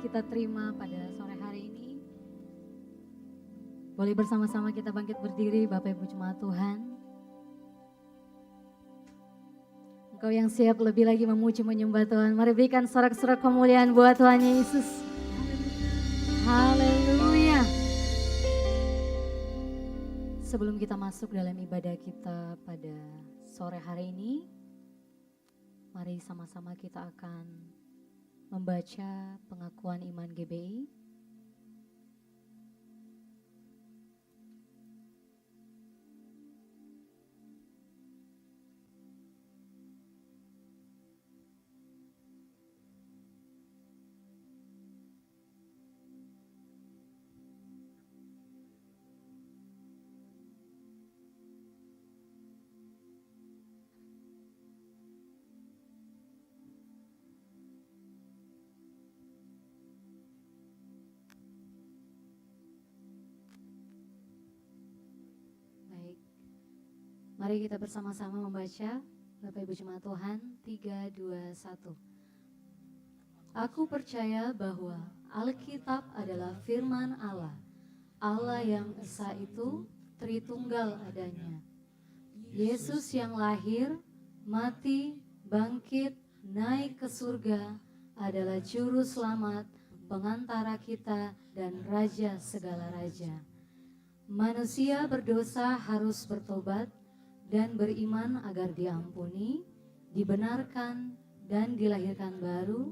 kita terima pada sore hari ini. Boleh bersama-sama kita bangkit berdiri, Bapak Ibu Jemaat Tuhan. Engkau yang siap lebih lagi memuji menyembah Tuhan. Mari berikan sorak-sorak kemuliaan buat Tuhan Yesus. Haleluya. Sebelum kita masuk dalam ibadah kita pada sore hari ini, mari sama-sama kita akan membaca pengakuan iman GBI. Mari kita bersama-sama membaca Bapak Ibu Jemaat Tuhan 3, 2, 1. Aku percaya bahwa Alkitab adalah firman Allah. Allah yang Esa itu Tritunggal adanya. Yesus yang lahir, mati, bangkit, naik ke surga adalah juru selamat, pengantara kita dan raja segala raja. Manusia berdosa harus bertobat dan beriman agar diampuni, dibenarkan dan dilahirkan baru,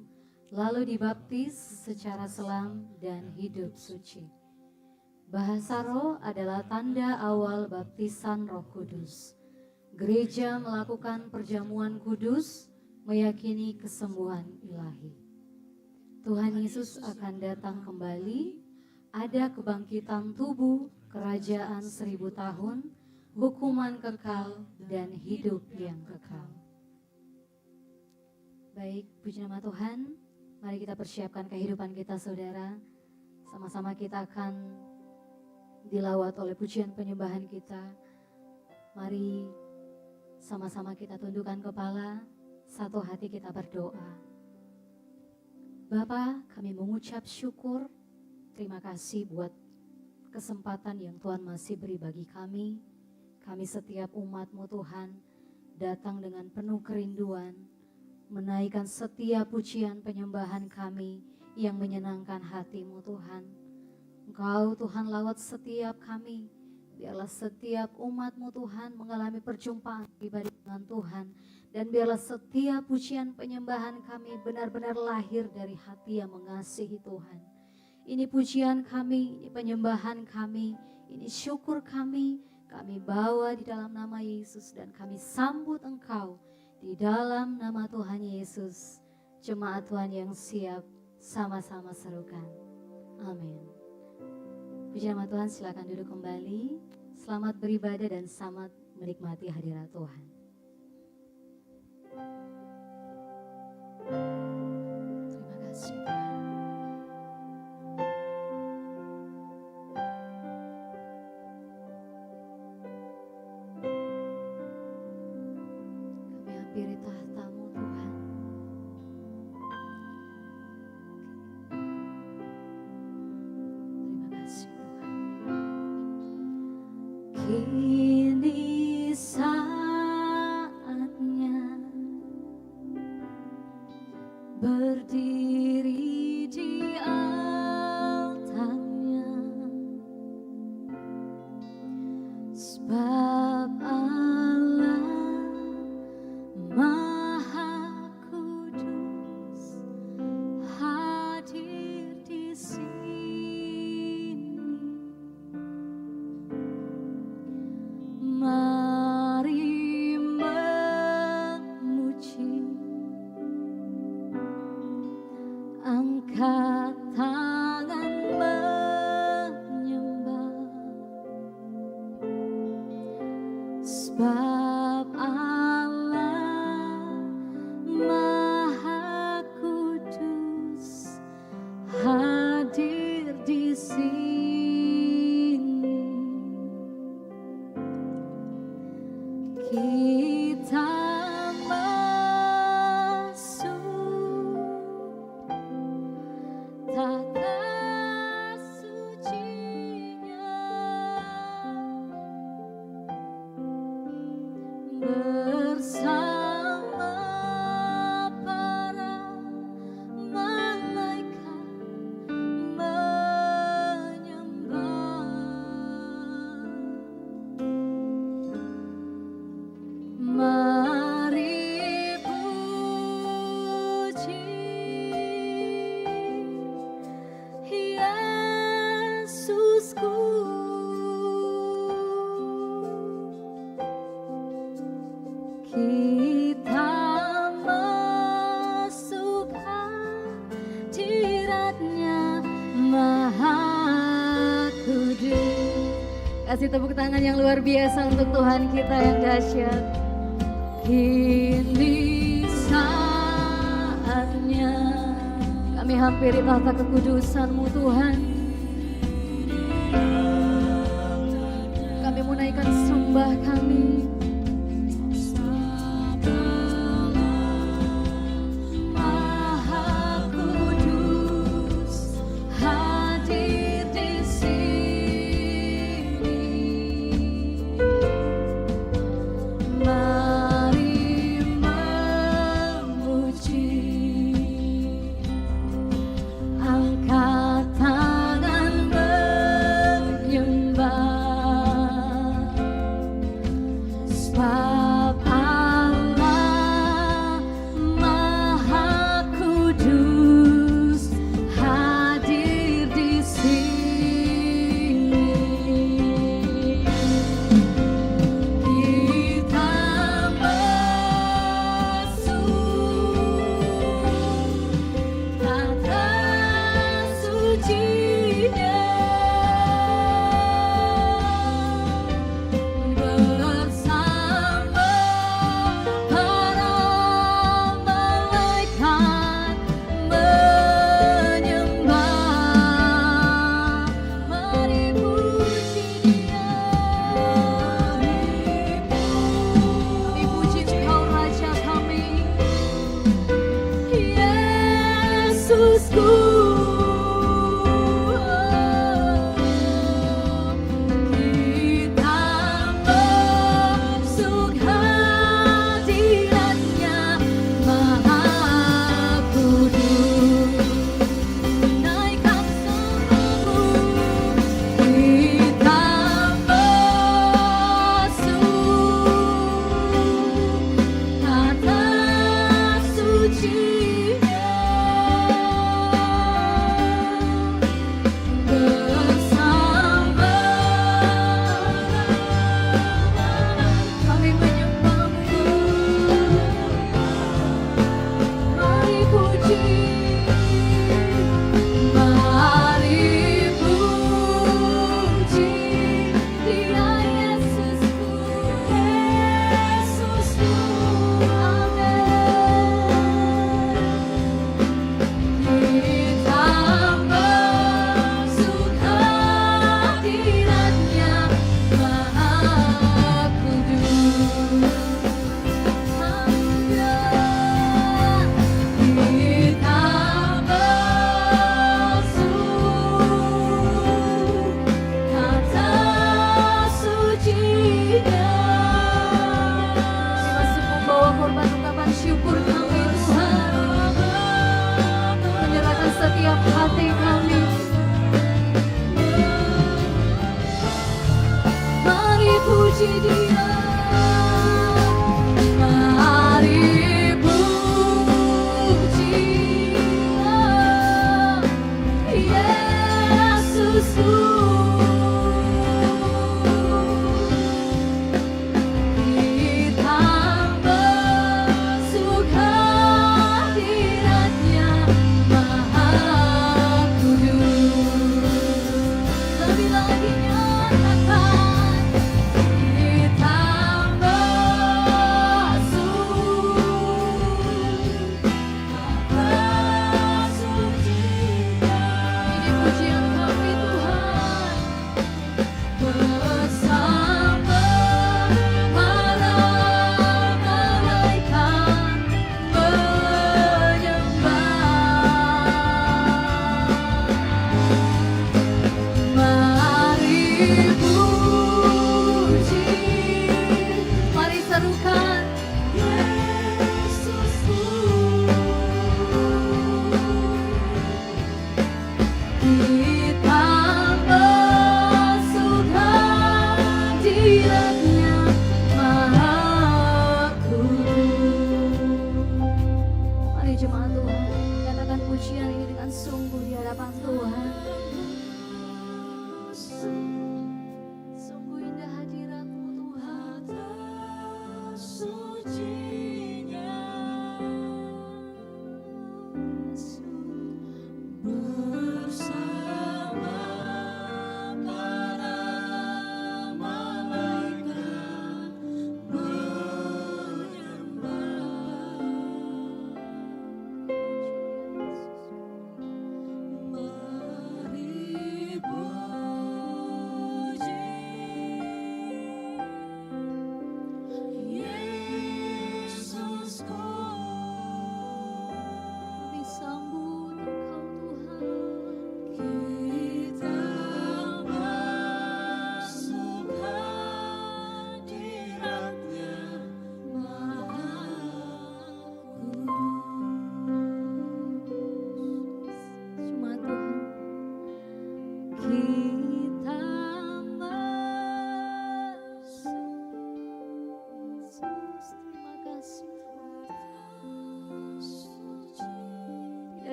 lalu dibaptis secara selam dan hidup suci. Bahasa roh adalah tanda awal baptisan Roh Kudus. Gereja melakukan perjamuan kudus, meyakini kesembuhan ilahi. Tuhan Yesus akan datang kembali, ada kebangkitan tubuh, kerajaan 1000 tahun, hukuman kekal dan hidup yang kekal. Baik, puji nama Tuhan, mari kita persiapkan kehidupan kita saudara. Sama-sama kita akan dilawat oleh pujian penyembahan kita. Mari sama-sama kita tundukkan kepala, satu hati kita berdoa. Bapa, kami mengucap syukur, terima kasih buat kesempatan yang Tuhan masih beri bagi kami. Kami setiap umat-Mu Tuhan datang dengan penuh kerinduan, menaikkan setiap pujian penyembahan kami yang menyenangkan hati-Mu Tuhan. Engkau Tuhan lawat setiap kami, biarlah setiap umat-Mu Tuhan mengalami perjumpaan pribadi dengan Tuhan. Dan biarlah setiap pujian penyembahan kami benar-benar lahir dari hati yang mengasihi Tuhan. Ini pujian kami, ini penyembahan kami, ini syukur kami. Kami bawa di dalam nama Yesus dan kami sambut Engkau di dalam nama Tuhan Yesus. Jemaat Tuhan yang siap sama-sama serukan. Amin. Puji nama Tuhan, silakan duduk kembali. Selamat beribadah dan selamat menikmati hadirat Tuhan. Terima kasih Tuhan. Hampiri tahta-Mu Tuhan. Terima kasih Tuhan. Kini saatnya berdiri di altarnya, sebab Allah Maha Kudus hadir di sini. Mari memuji, angkat tangan menyembah, sebab Allah Maha Kudus hadir di sini. Kita masuk Kasih tepuk tangan yang luar biasa untuk Tuhan kita yang dahsyat. Kini saatnya kami hampiri tahta kekudusan-Mu Tuhan. Kami menaikkan sembah kami.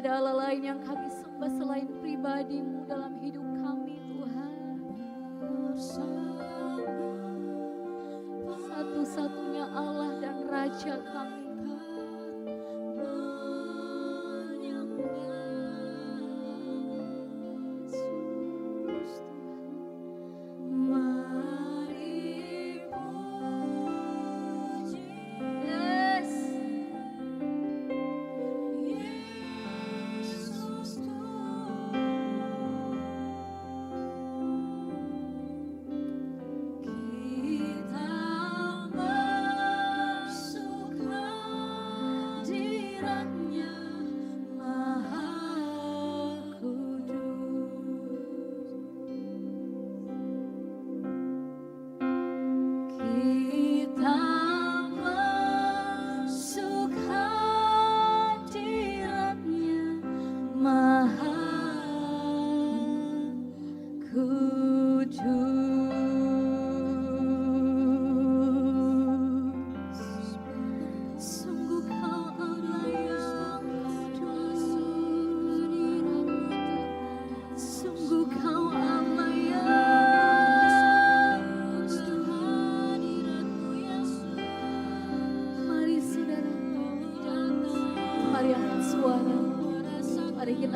ada Allah lain yang kami sembah selain pribadi-Mu dalam hidup kami Tuhan. Satu-satunya Allah dan Raja kami.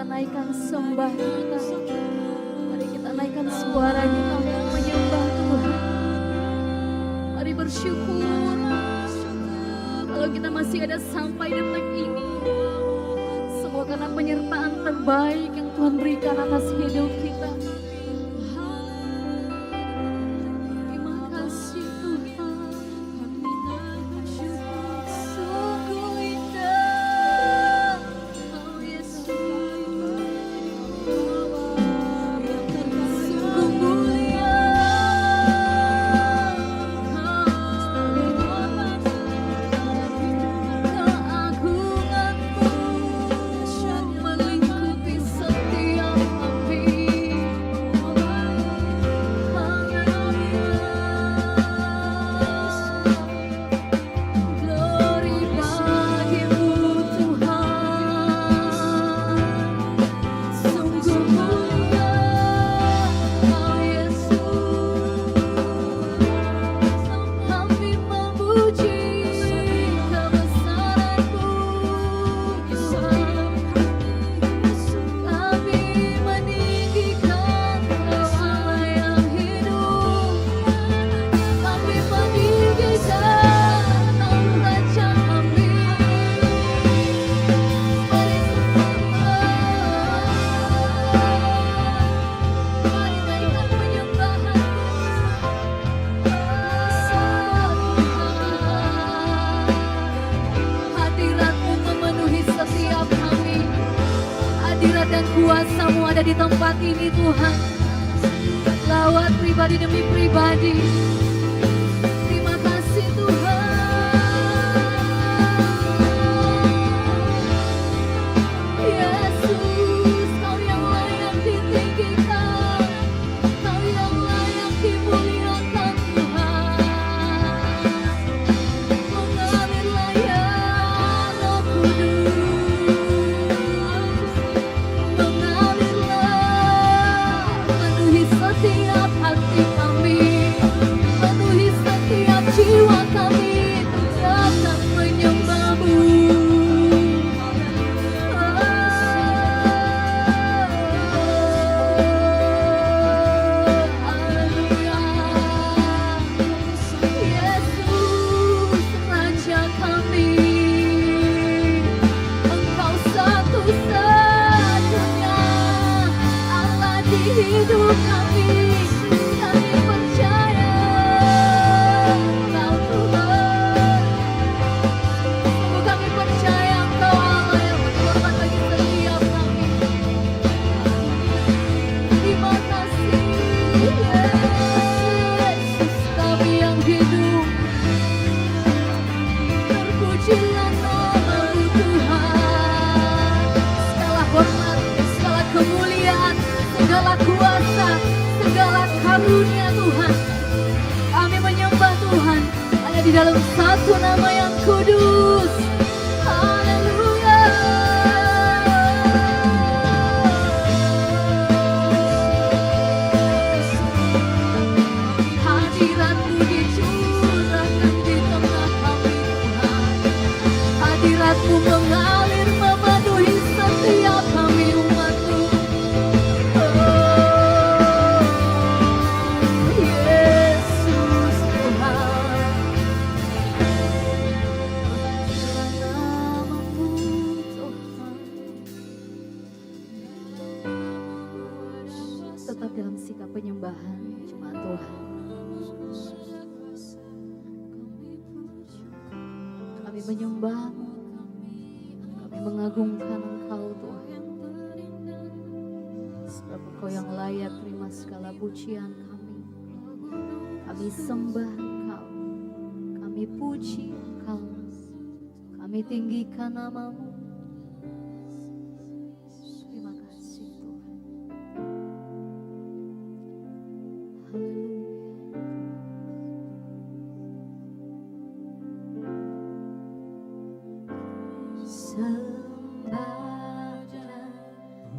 Naikkan sembah kita, mari kita naikkan suara kita untuk menyembah Tuhan. Mari bersyukur kalau kita masih ada sampai detik ini, semua karena penyertaan terbaik yang Tuhan berikan atas hidup kita. Kuasa-Mu ada di tempat ini Tuhan. Lawat pribadi demi pribadi. Terima kasih Tuhan. Yesus, Kau yang layak ditinggikan, Kau yang layak dimuliakan Tuhan. Mengalirlah ya Roh Kudus. Setiap hati kami, penuhi setiap jiwa kami untuk datang menyembah-Mu. Haleluya. Yesus, Raja kami, Engkau satu-satunya Allah di hidup kami. Karunia Tuhan, kami menyembah Tuhan hanya di dalam satu nama yang kudus. Haleluya. tetap dalam sikap penyembahan jemaat Tuhan. Kami menyembah-Mu, kami mengagungkan Engkau Tuhan. Sebab Engkau yang layak terima segala pujian kami. Kami sembah Engkau, kami puji Engkau, kami tinggikan nama-Mu. Terima kasih Tuhan. Haleluya. Sembah dan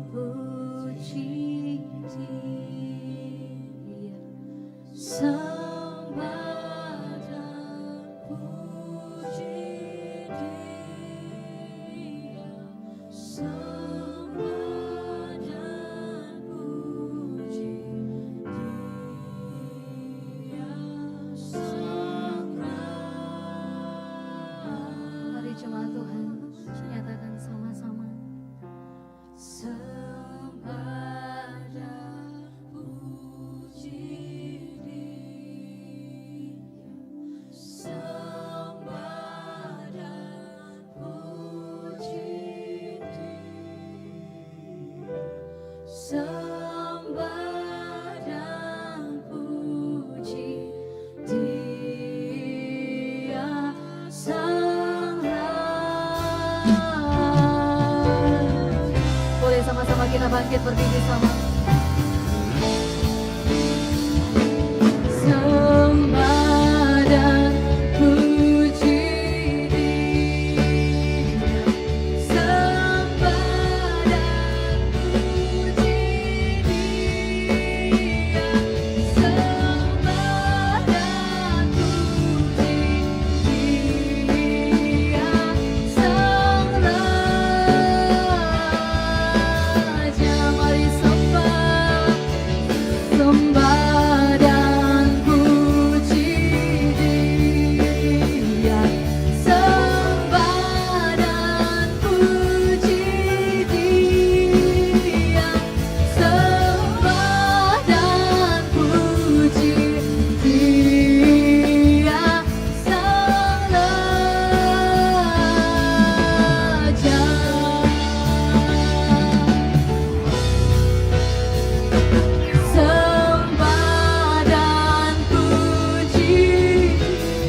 puji Dia, sembah dan puji Dia, sembah dan puji Dia, Sang Raja. Mari jemaat Tuhan nyatakan sama-sama. Sembah dan puji Dia, sembah dan puji Dia, sembah dan puji Dia, Sang Raja. Boleh sama-sama kita bangkit berdiri sama. Sembah dan puji Dia, sembah dan puji Dia, sembah dan puji Dia, Sang Raja. Mari sembah, sembah dan puji Dia, sembah dan puji Dia, sembah dan puji Dia, Sang Raja. Sembah dan puji,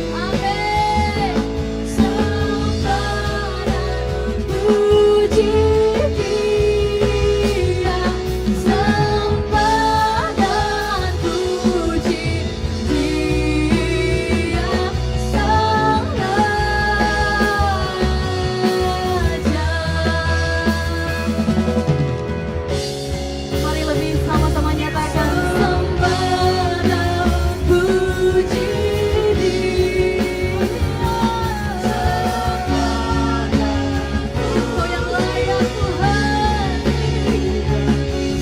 amin. Sembah dan puji Dia, sembah dan puji Dia, Sang Raja. Mari lebih sama-sama nyatakan sembah dan puji Dia, sembah dan Engkau yang layak Tuhan,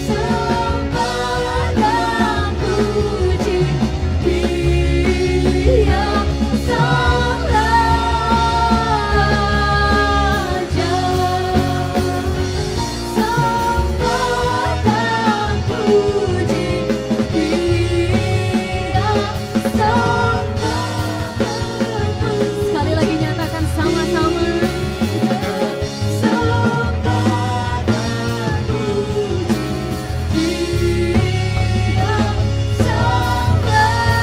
sembah dan puji Dia, Sang Raja. Sembah dan puji Dia, sekali lagi nyatakan sama-sama. Sembah dan puji Dia, Sang Raja.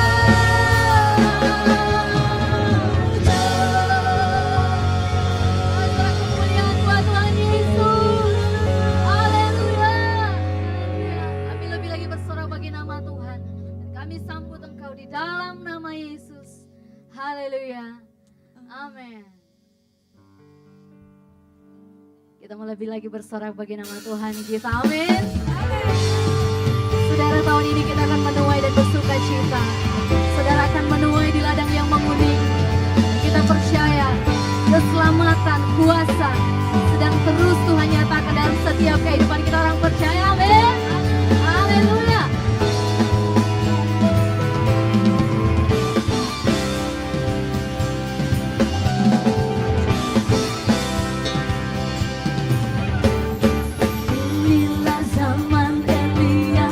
Adalah kemuliaan buat Tuhan Yesus. Haleluya. Kami lebih lagi bersorak bagi nama Tuhan. Kami sambut Engkau di dalam nama Yesus. Haleluya. Amin. Kita mau lebih lagi bersorak bagi nama Tuhan kita. Amin. Saudara, tahun ini kita akan menuai dan bersuka cita. Saudara akan menuai di ladang yang menguning. Kita percaya keselamatan, kuasa sedang terus Tuhan nyatakan dalam setiap kehidupan kita, orang percaya. Amin. Haleluya. Inilah zaman Elia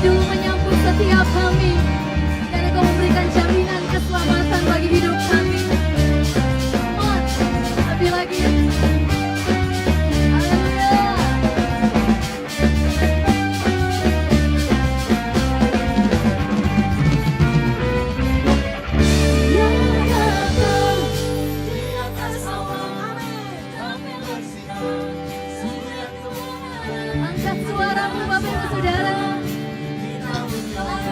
dulu menyambut setiap kami, karena Kau memberikan jaminan keselamatan bagi hidup kami. Lebih lagi. Angkat suaramu Bapak Ibu Saudara. Amin Tuhan.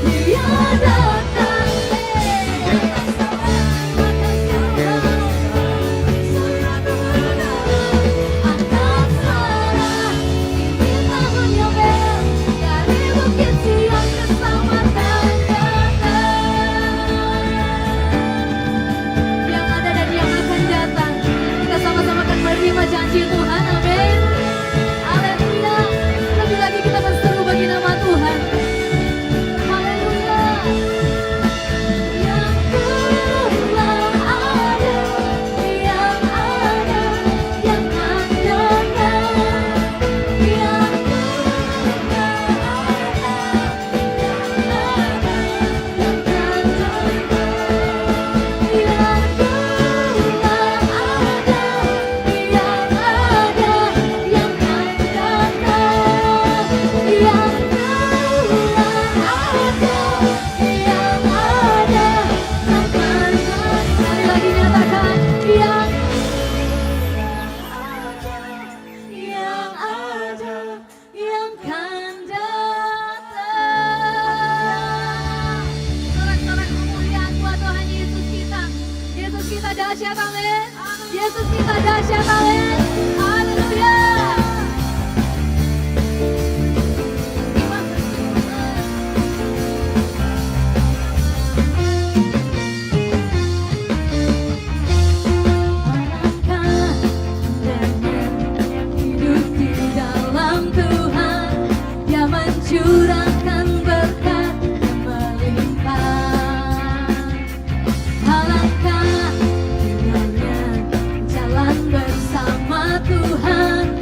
Dia datang. Angkat suara, ingin tahun Yobel dari Bukit Sion keselamatan datang. Yang ada dan yang akan datang, kita sama-sama akan menerima janji Tuhan, amin. Haleluya. Lebih lagi kita berseru bagi nama Tuhan. Haleluya. Yang telah ada, yang ada, yang akan datang. Yang telah ada, yang ada, yang akan datang. Yang telah ada, yang ada, yang akan datang. Yang telah ada, yang ada, akan datang. Sekali lagi nyatakan, yang ada, yang akan datang. Sorak-sorak kemuliaan buat Tuhan Yesus kita. Yesus kita dahsyat, amin. Yesus kita dahsyat, amin. Haleluya. Alangkah indahnya hidup di dalam Tuhan, Dia mencurahkan berkat yang melimpah. Alangkah indahnya jalan bersama Tuhan,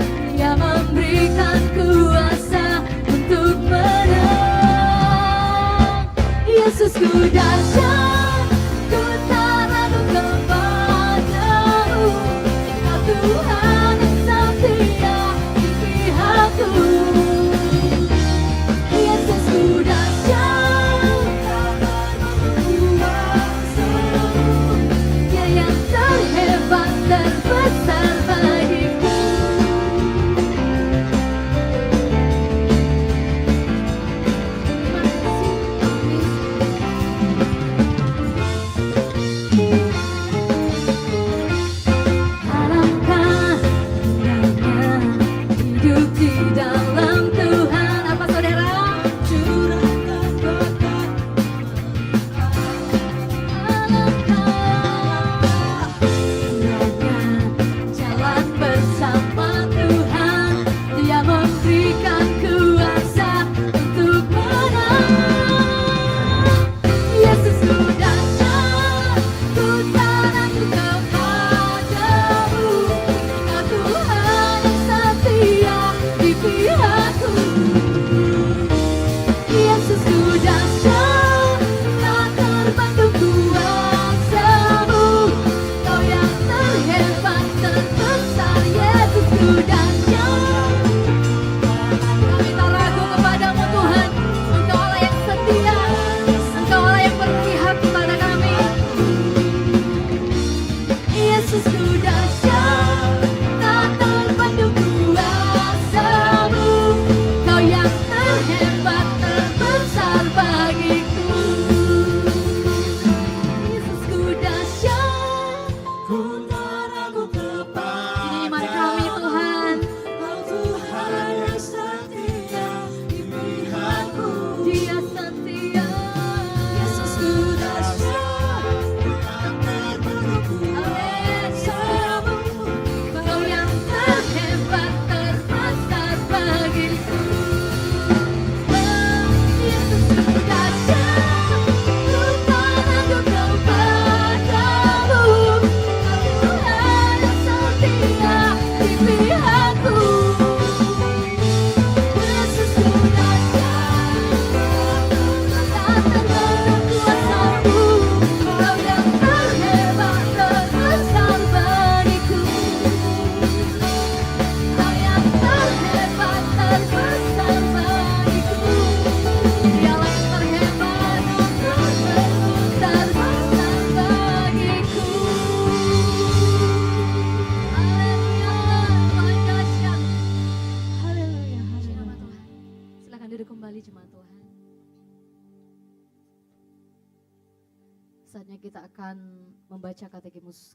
akan membaca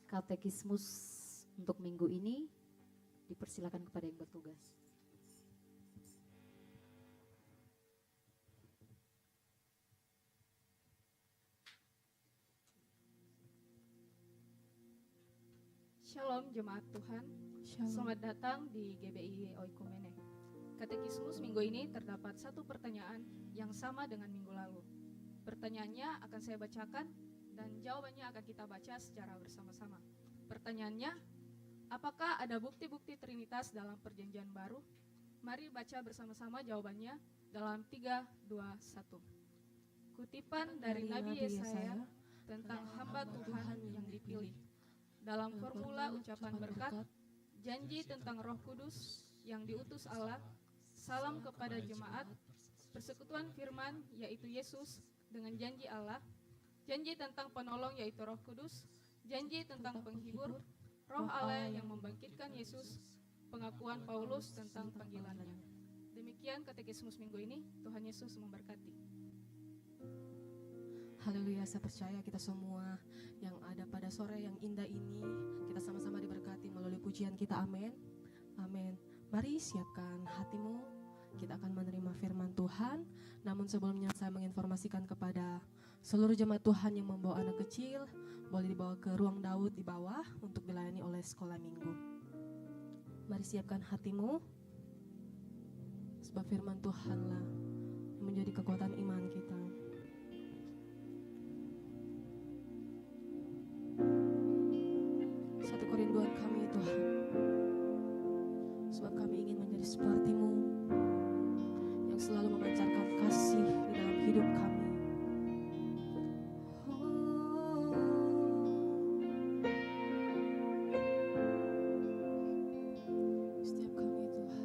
katekismus untuk minggu ini. Dipersilakan kepada yang bertugas. Shalom jemaat Tuhan. Shalom. Selamat datang di GBI Oikumene. Katekismus minggu ini terdapat satu pertanyaan yang sama dengan minggu lalu. Pertanyaannya akan saya bacakan dan jawabannya akan kita baca secara bersama-sama. Pertanyaannya, apakah ada bukti-bukti Trinitas dalam Perjanjian Baru? Mari baca bersama-sama jawabannya dalam 3, 2, 1. Kutipan dari Nabi Yesaya tentang hamba Tuhan yang dipilih. Dalam formula ucapan berkat, janji tentang Roh Kudus yang diutus Allah, salam kepada jemaat, persekutuan firman yaitu Yesus dengan janji Allah, janji tentang penolong yaitu Roh Kudus, janji tentang penghibur, Roh Allah yang membangkitkan Yesus, pengakuan Paulus tentang panggilannya. Demikian katekismus minggu ini. Tuhan Yesus memberkati. Haleluya, saya percaya kita semua yang ada pada sore yang indah ini, kita sama-sama diberkati melalui pujian kita, amin. Amin. Mari siapkan hatimu, kita akan menerima firman Tuhan. Namun sebelumnya saya menginformasikan kepada seluruh jemaat Tuhan yang membawa anak kecil, boleh dibawa ke ruang Daud di bawah untuk dilayani oleh sekolah minggu. Mari siapkan hatimu, sebab firman Tuhanlah yang menjadi kekuatan iman kita. Satu kerinduan kami Tuhan, sebab kami ingin menjadi seperti-Mu yang selalu memancarkan kasih di dalam hidup kami. Setiap kami Tuhan,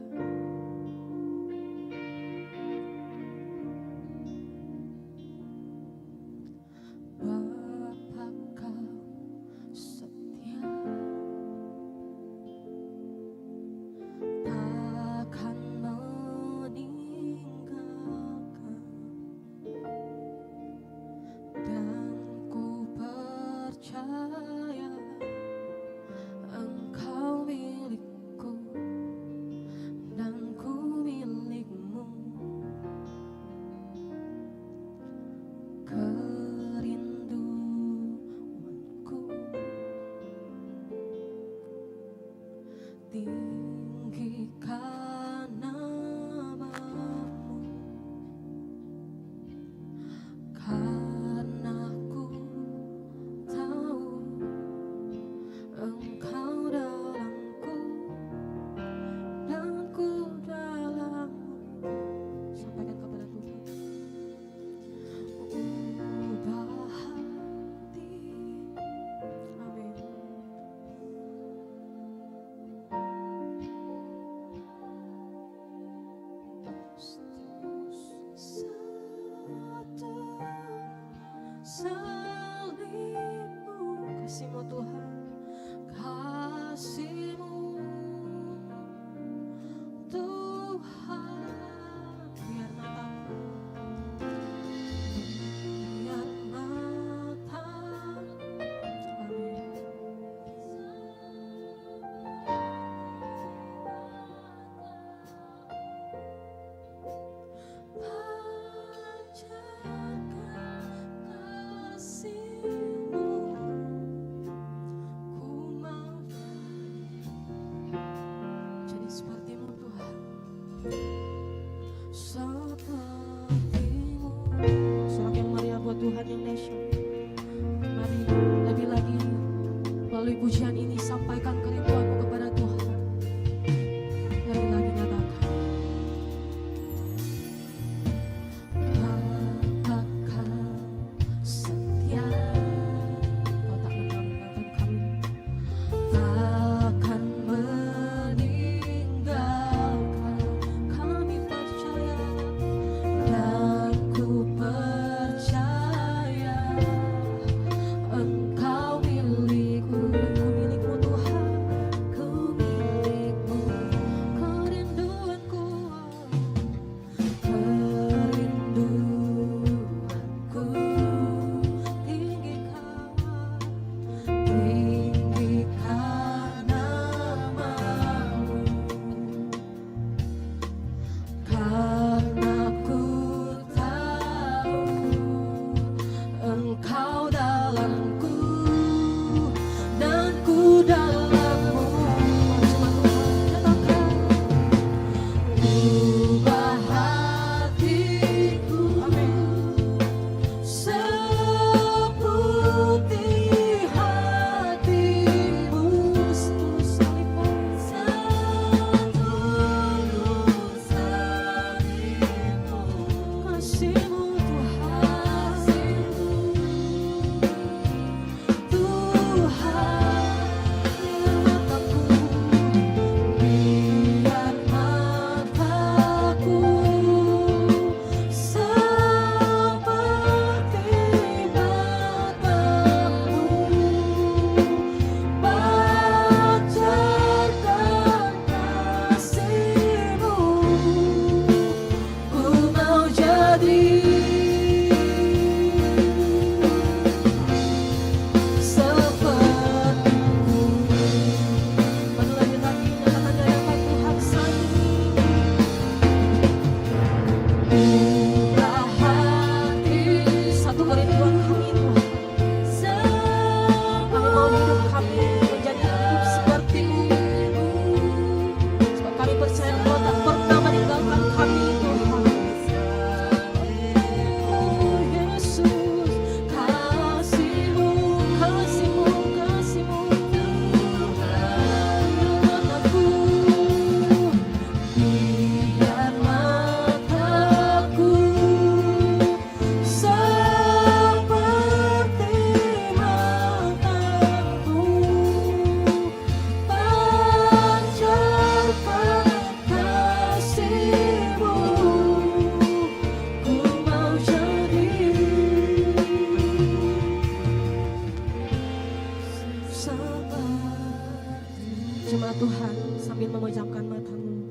Jemaat Tuhan, sambil memejamkan matamu,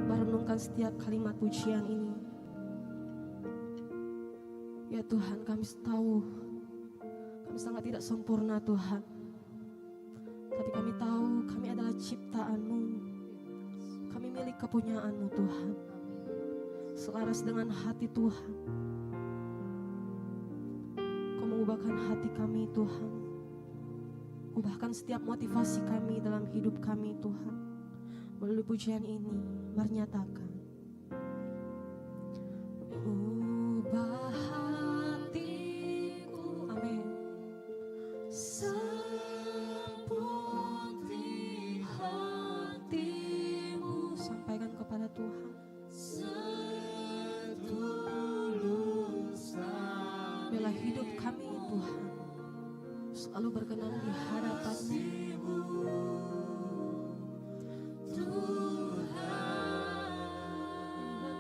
merenungkan setiap kalimat pujian ini. Ya Tuhan, kami tahu kami sangat tidak sempurna Tuhan, tapi kami tahu kami adalah ciptaan-Mu. Kami milik kepunyaan-Mu Tuhan, selaras dengan hati Tuhan. Kau mengubahkan hati kami Tuhan, ubahkan setiap motivasi kami dalam hidup kami Tuhan. Melalui pujian ini menyatakan, ubah hatiku, amin, seperti hatimu. Sampaikan kepada Tuhan. Biarlah hidup kami Tuhan selalu berkenan di hadapan-Mu.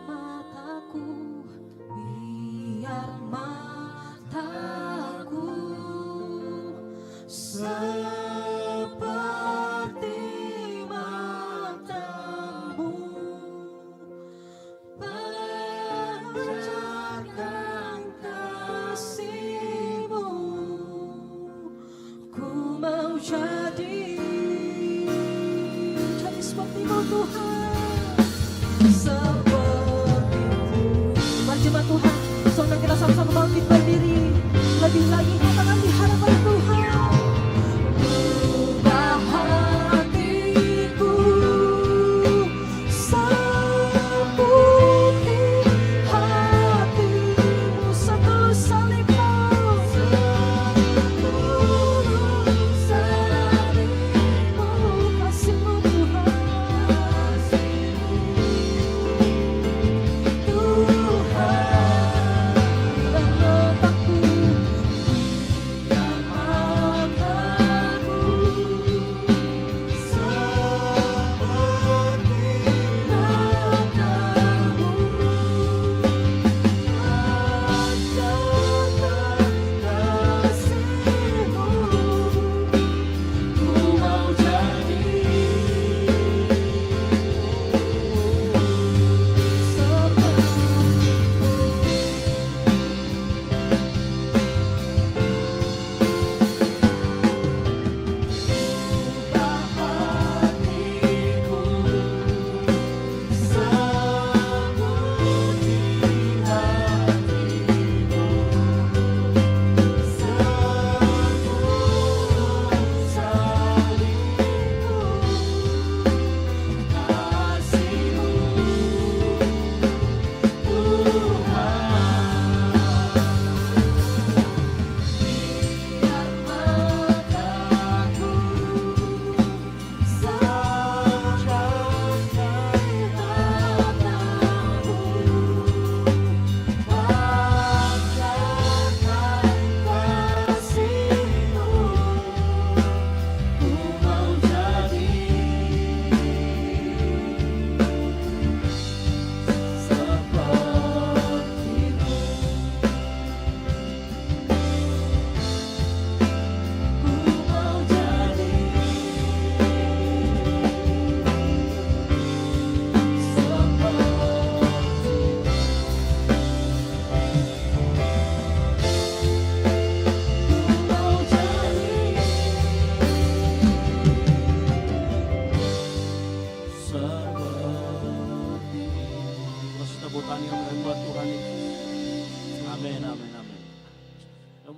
Mataku, biar mataku seperti mata-Mu, pancarkan kasih-Mu. Ku mau jadi seperti-Mu Tuhan, seperti-Mu. Mari jemaat Tuhan, saudara kita sama-sama bangkit berdiri, lebih lagi nyatakan di hadapan Tuhan. Ubah hatiku seperti hati-Mu, setulus salib-Mu, setulus salib-Mu, kasih-Mu Tuhan,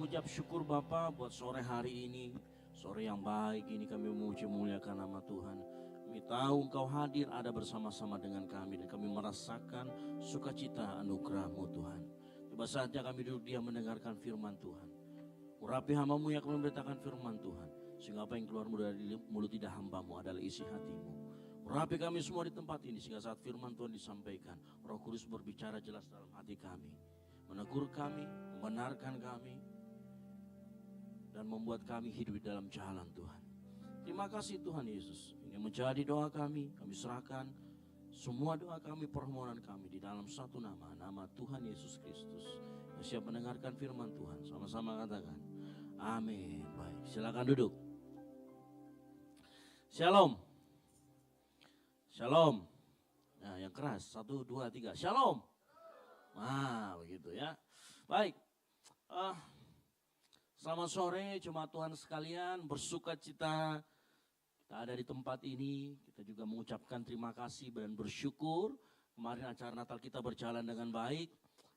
mengucap syukur Bapa buat sore hari ini, sore yang baik ini kami memuji muliakan nama Tuhan. Kami tahu Engkau hadir ada bersama-sama dengan kami dan kami merasakan sukacita anugerah-Mu Tuhan. Tiba saatnya kami duduk diam mendengarkan firman Tuhan. Urapi hamba-Mu yang akan memberitakan firman Tuhan, sehingga apa yang keluar dari mulut tidak hamba-Mu adalah isi hati-Mu. Urapi kami semua di tempat ini sehingga saat firman Tuhan disampaikan, Roh Kudus berbicara jelas dalam hati kami, menegur kami, membenarkan kami, dan membuat kami hidup di dalam jalan Tuhan. Terima kasih Tuhan Yesus. Ini menjadi doa kami serahkan semua doa kami, permohonan kami di dalam satu nama, nama Tuhan Yesus Kristus. Yang siap mendengarkan firman Tuhan, sama-sama katakan, amin. Baik, silakan duduk. Shalom. Shalom. Nah, yang keras. 1, 2, 3. Shalom. Nah, begitu ya. Baik. Selamat sore jemaat Tuhan sekalian. Bersuka cita kita ada di tempat ini. Kita juga mengucapkan terima kasih dan bersyukur. Kemarin acara Natal kita berjalan dengan baik.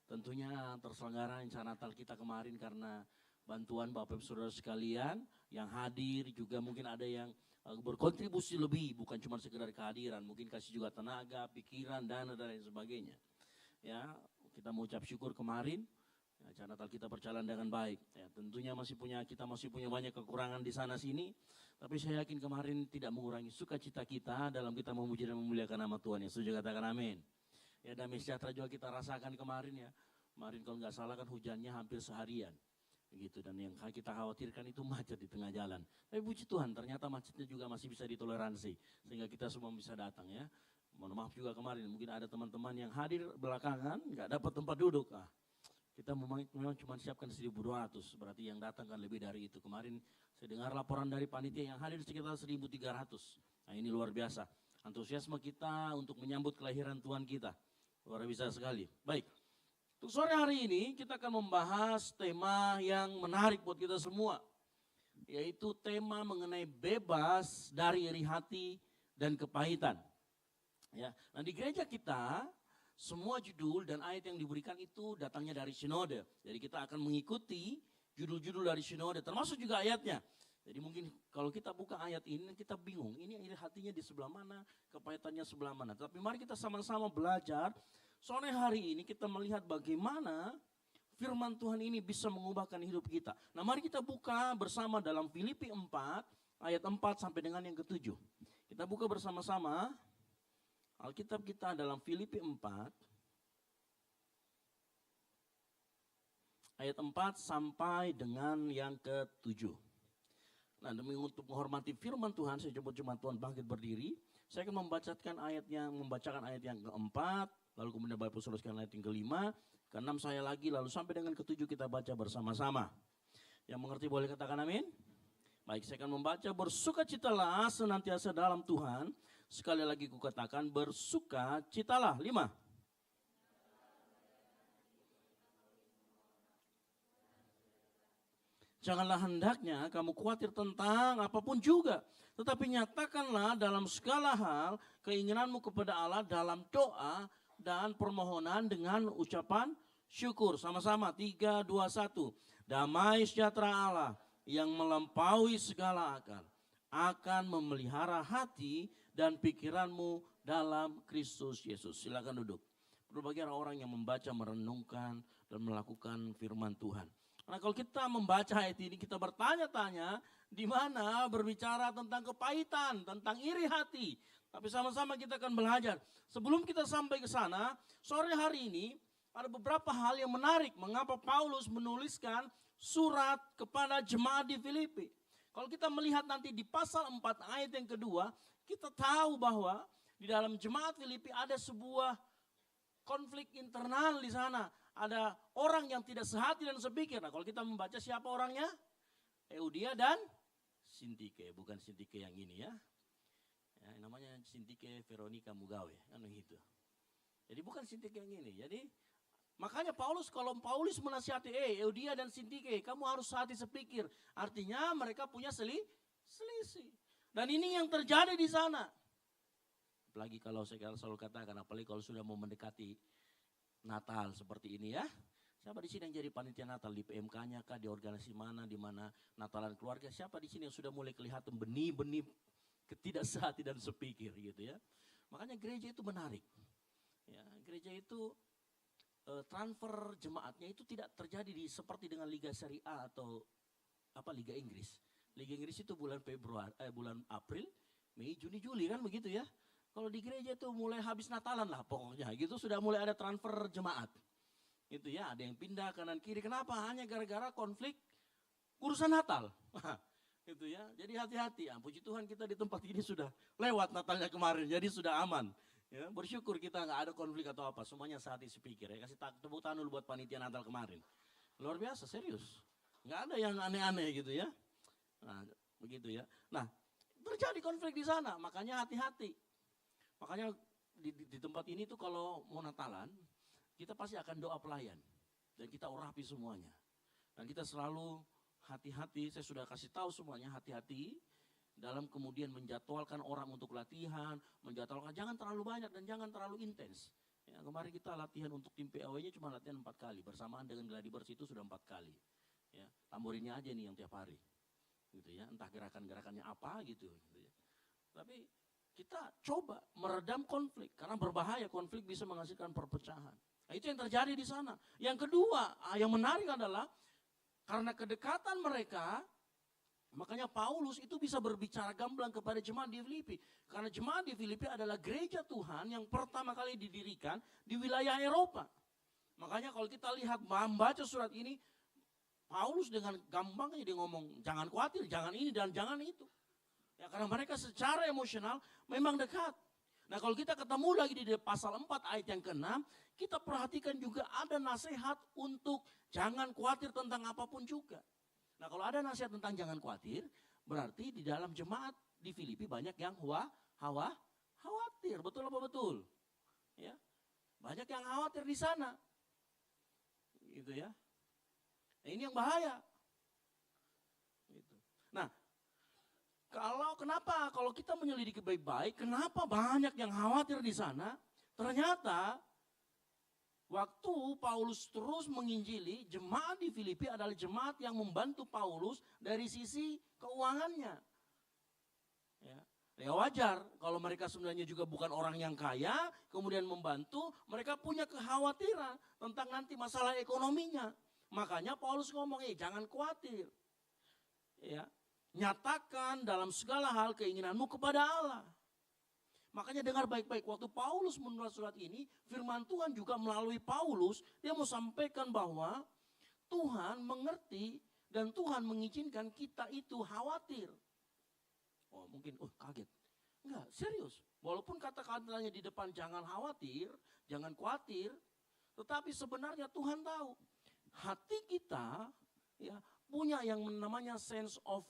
Tentunya terselenggara acara Natal kita kemarin karena bantuan Bapak Ibu Saudara sekalian yang hadir, juga mungkin ada yang berkontribusi lebih, bukan cuma sekedar kehadiran, mungkin kasih juga tenaga, pikiran, dana dan lain sebagainya. Ya, kita mengucap syukur kemarin acara Natal kita berjalan dengan baik. Ya, tentunya kita masih punya banyak kekurangan di sana sini, tapi saya yakin kemarin tidak mengurangi sukacita kita dalam kita memuji dan memuliakan nama Tuhan. Yang setuju katakan amin. Ya, damai sejahtera juga kita rasakan kemarin ya. Kemarin kalau nggak salah kan hujannya hampir seharian. Begitu, dan yang kita khawatirkan itu macet di tengah jalan. Tapi puji Tuhan ternyata macetnya juga masih bisa ditoleransi. Sehingga kita semua bisa datang ya. Mohon maaf juga kemarin mungkin ada teman-teman yang hadir belakangan nggak dapat tempat duduk. Kita memang cuma siapkan 1.200, berarti yang datang kan lebih dari itu. Kemarin saya dengar laporan dari panitia yang hadir sekitar 1.300. Nah ini luar biasa. Antusiasme kita untuk menyambut kelahiran Tuhan kita. Luar biasa sekali. Baik, untuk sore hari ini kita akan membahas tema yang menarik buat kita semua. Yaitu tema mengenai bebas dari iri hati dan kepahitan. Ya, nah di gereja kita semua judul dan ayat yang diberikan itu datangnya dari sinode. Jadi kita akan mengikuti judul-judul dari sinode termasuk juga ayatnya. Jadi mungkin kalau kita buka ayat ini kita bingung, ini iri hatinya di sebelah mana, kepahitannya sebelah mana. Tapi mari kita sama-sama belajar. Sore hari ini kita melihat bagaimana firman Tuhan ini bisa mengubahkan hidup kita. Nah mari kita buka bersama dalam Filipi 4 ayat 4 sampai dengan yang ke-7. Kita buka bersama-sama Alkitab kita dalam Filipi 4 ayat 4 sampai dengan yang ke-7. Nah demi untuk menghormati firman Tuhan, saya coba jemaat Tuhan bangkit berdiri. Saya akan membacakan ayat yang keempat, lalu kemudian Bapak Ibu Saudara sekalian ayat yang kelima, keenam saya lagi, lalu sampai dengan ketujuh kita baca bersama-sama. Yang mengerti boleh katakan amin. Baik, saya akan membaca. Bersukacitalah senantiasa dalam Tuhan. Sekali lagi kukatakan bersukacitalah. 5. Janganlah hendaknya kamu khawatir tentang apapun juga. Tetapi nyatakanlah dalam segala hal keinginanmu kepada Allah dalam doa dan permohonan dengan ucapan syukur. Sama-sama 3, 2, 1. Damai sejahtera Allah yang melampaui segala akal akan memelihara hati dan pikiranmu dalam Kristus Yesus. Silakan duduk. Berbagai orang yang membaca, merenungkan dan melakukan firman Tuhan. Nah kalau kita membaca ayat ini kita bertanya-tanya di mana berbicara tentang kepahitan, tentang iri hati. Tapi sama-sama kita akan belajar. Sebelum kita sampai ke sana, sore hari ini ada beberapa hal yang menarik. Mengapa Paulus menuliskan surat kepada jemaat di Filipi. Kalau kita melihat nanti di pasal 4 ayat yang kedua, kita tahu bahwa di dalam jemaat Filipi ada sebuah konflik internal di sana. Ada orang yang tidak sehati dan sepikir. Nah kalau kita membaca siapa orangnya? Eudia dan Sintike. Bukan Sintike yang ini ya. Namanya Sintike Veronica Mugawe. Kan begitu. Jadi bukan Sintike yang ini. Jadi makanya kalau Paulus menasihati Eudia dan Sintike, kamu harus sehati sepikir. Artinya mereka punya selisih. Dan ini yang terjadi di sana. Apalagi kalau saya selalu katakan, apalagi kalau sudah mau mendekati Natal seperti ini ya. Siapa di sini yang jadi panitia Natal di PMK-nya kah, di organisasi mana, di mana Natalan keluarga? Siapa di sini yang sudah mulai kelihatan benih-benih ketidaksehati dan sepikir gitu ya. Makanya gereja itu menarik. Ya, gereja itu transfer jemaatnya itu tidak terjadi seperti dengan Liga Serie A atau Liga Inggris. Liga Inggris itu bulan April, Mei, Juni, Juli kan begitu ya. Kalau di gereja itu mulai habis Natalan lah pokoknya. Gitu sudah mulai ada transfer jemaat. Itu ya, ada yang pindah kanan kiri. Kenapa? Hanya gara-gara konflik urusan Natal. Itu ya. Jadi hati-hati. Puji Tuhan kita di tempat ini sudah lewat Natalnya kemarin. Jadi sudah aman. Ya, bersyukur kita nggak ada konflik atau apa. Semuanya sehati sepikir. Ya, kasih tepuk tangan dulu buat panitia Natal kemarin. Luar biasa, serius. Nggak ada yang aneh-aneh gitu ya. Nah, begitu ya. Nah, terjadi konflik di sana, makanya hati-hati. Makanya di tempat ini tuh kalau mau Natalan, kita pasti akan doa pelayan. Dan kita urapi semuanya. Dan kita selalu hati-hati, saya sudah kasih tahu semuanya, hati-hati dalam kemudian menjadwalkan orang untuk latihan, menjadwalkan jangan terlalu banyak dan jangan terlalu intens. Ya, kemarin kita latihan untuk tim PAW-nya cuma latihan 4 kali, bersamaan dengan Gladibers itu sudah 4 kali. Ya, tamborinnya aja nih yang tiap hari. Gitu ya, entah gerakan-gerakannya apa gitu ya. Tapi kita coba meredam konflik karena berbahaya, konflik bisa menghasilkan perpecahan. Nah, itu yang terjadi di sana. Yang kedua, yang menarik adalah karena kedekatan mereka, makanya Paulus itu bisa berbicara gamblang kepada jemaat di Filipi. Karena jemaat di Filipi adalah gereja Tuhan yang pertama kali didirikan di wilayah Eropa. Makanya kalau kita lihat membaca surat ini, Paulus dengan gampangnya dia ngomong, jangan khawatir, jangan ini dan jangan itu. Ya, karena mereka secara emosional memang dekat. Nah, kalau kita ketemu lagi di pasal 4 ayat yang ke-6, kita perhatikan juga ada nasihat untuk jangan khawatir tentang apapun juga. Nah, kalau ada nasihat tentang jangan khawatir, berarti di dalam jemaat di Filipi banyak yang khawatir. Betul apa betul? Ya. Banyak yang khawatir di sana. Gitu ya. Nah, ini yang bahaya. Gitu. Nah, kalau kita menyelidiki baik-baik, kenapa banyak yang khawatir di sana? Ternyata waktu Paulus terus menginjili, jemaat di Filipi adalah jemaat yang membantu Paulus dari sisi keuangannya. Ya wajar, kalau mereka sebenarnya juga bukan orang yang kaya, kemudian membantu, mereka punya kekhawatiran tentang nanti masalah ekonominya. Makanya Paulus ngomong, jangan khawatir. Ya, nyatakan dalam segala hal keinginanmu kepada Allah. Makanya dengar baik-baik, waktu Paulus menulis surat ini, firman Tuhan juga melalui Paulus, dia mau sampaikan bahwa Tuhan mengerti dan Tuhan mengizinkan kita itu khawatir. Oh mungkin, kaget. Enggak, serius. Walaupun kata-katanya di depan jangan khawatir, jangan khawatir, tetapi sebenarnya Tuhan tahu. Hati kita ya punya yang namanya sense of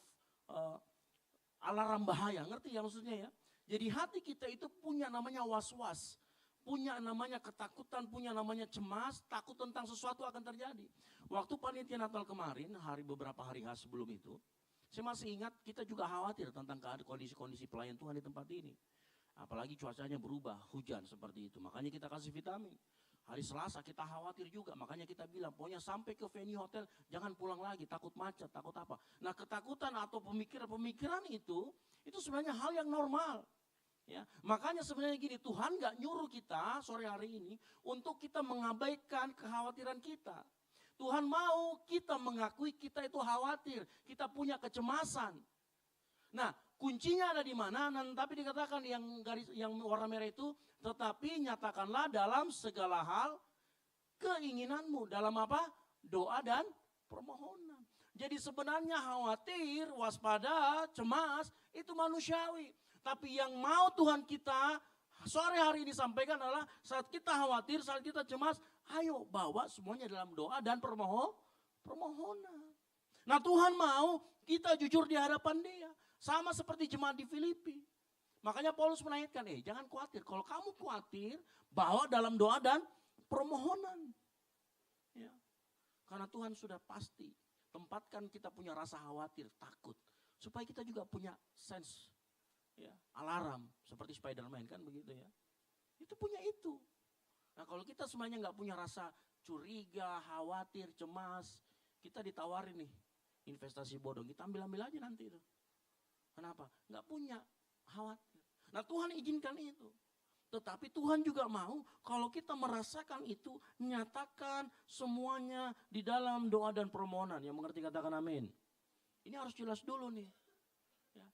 alarm bahaya, ngerti ya maksudnya ya? Jadi hati kita itu punya namanya was-was, punya namanya ketakutan, punya namanya cemas, takut tentang sesuatu akan terjadi. Waktu panitia Natal kemarin, beberapa hari sebelum itu, saya masih ingat kita juga khawatir tentang kondisi-kondisi pelayan Tuhan di tempat ini. Apalagi cuacanya berubah, hujan seperti itu. Makanya kita kasih vitamin. Hari Selasa kita khawatir juga, makanya kita bilang pokoknya sampai ke venue hotel jangan pulang lagi, takut macet, takut apa. Nah ketakutan atau pemikiran itu sebenarnya hal yang normal. Ya, makanya sebenarnya gini, Tuhan gak nyuruh kita sore hari ini untuk kita mengabaikan kekhawatiran kita. Tuhan mau kita mengakui kita itu khawatir, kita punya kecemasan. Nah, kuncinya ada di mana? Tapi dikatakan yang warna merah itu, tetapi nyatakanlah dalam segala hal keinginanmu. Dalam apa? Doa dan permohonan. Jadi sebenarnya khawatir, waspada, cemas, itu manusiawi. Tapi yang mau Tuhan kita sore hari ini sampaikan adalah saat kita khawatir, saat kita cemas, ayo bawa semuanya dalam doa dan permohonan. Nah Tuhan mau kita jujur di hadapan Dia. Sama seperti jemaat di Filipi. Makanya Paulus menaikkan, jangan khawatir. Kalau kamu khawatir, bawa dalam doa dan permohonan. Ya. Karena Tuhan sudah pasti tempatkan kita punya rasa khawatir, takut. Supaya kita juga punya sense, ya, alarm. Seperti Spider-Man kan begitu ya. Itu punya itu. Nah kalau kita semuanya nggak punya rasa curiga, khawatir, cemas. Kita ditawarin nih investasi bodong. Kita ambil aja nanti itu. Kenapa? Nggak punya khawatir. Nah Tuhan izinkan itu. Tetapi Tuhan juga mau kalau kita merasakan itu, nyatakan semuanya di dalam doa dan permohonan. Yang mengerti katakan amin. Ini harus jelas dulu nih. Ya.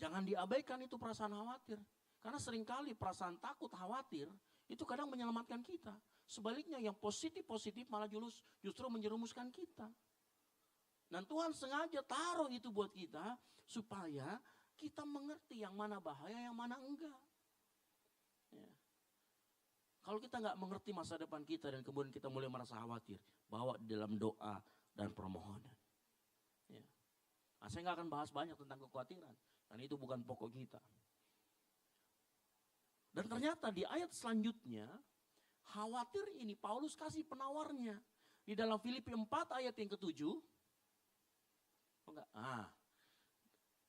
Jangan diabaikan itu perasaan khawatir. Karena seringkali perasaan takut, khawatir, itu kadang menyelamatkan kita. Sebaliknya yang positif-positif malah justru menjerumuskan kita. Dan Tuhan sengaja taruh itu buat kita supaya kita mengerti yang mana bahaya, yang mana enggak. Ya. Kalau kita nggak mengerti masa depan kita dan kemudian kita mulai merasa khawatir, bawa di dalam doa dan permohonan. Ya. Nah, saya nggak akan bahas banyak tentang kekhawatiran, dan itu bukan pokok kita. Dan ternyata di ayat selanjutnya, khawatir ini Paulus kasih penawarnya. Di dalam Filipi 4 ayat yang ke-7.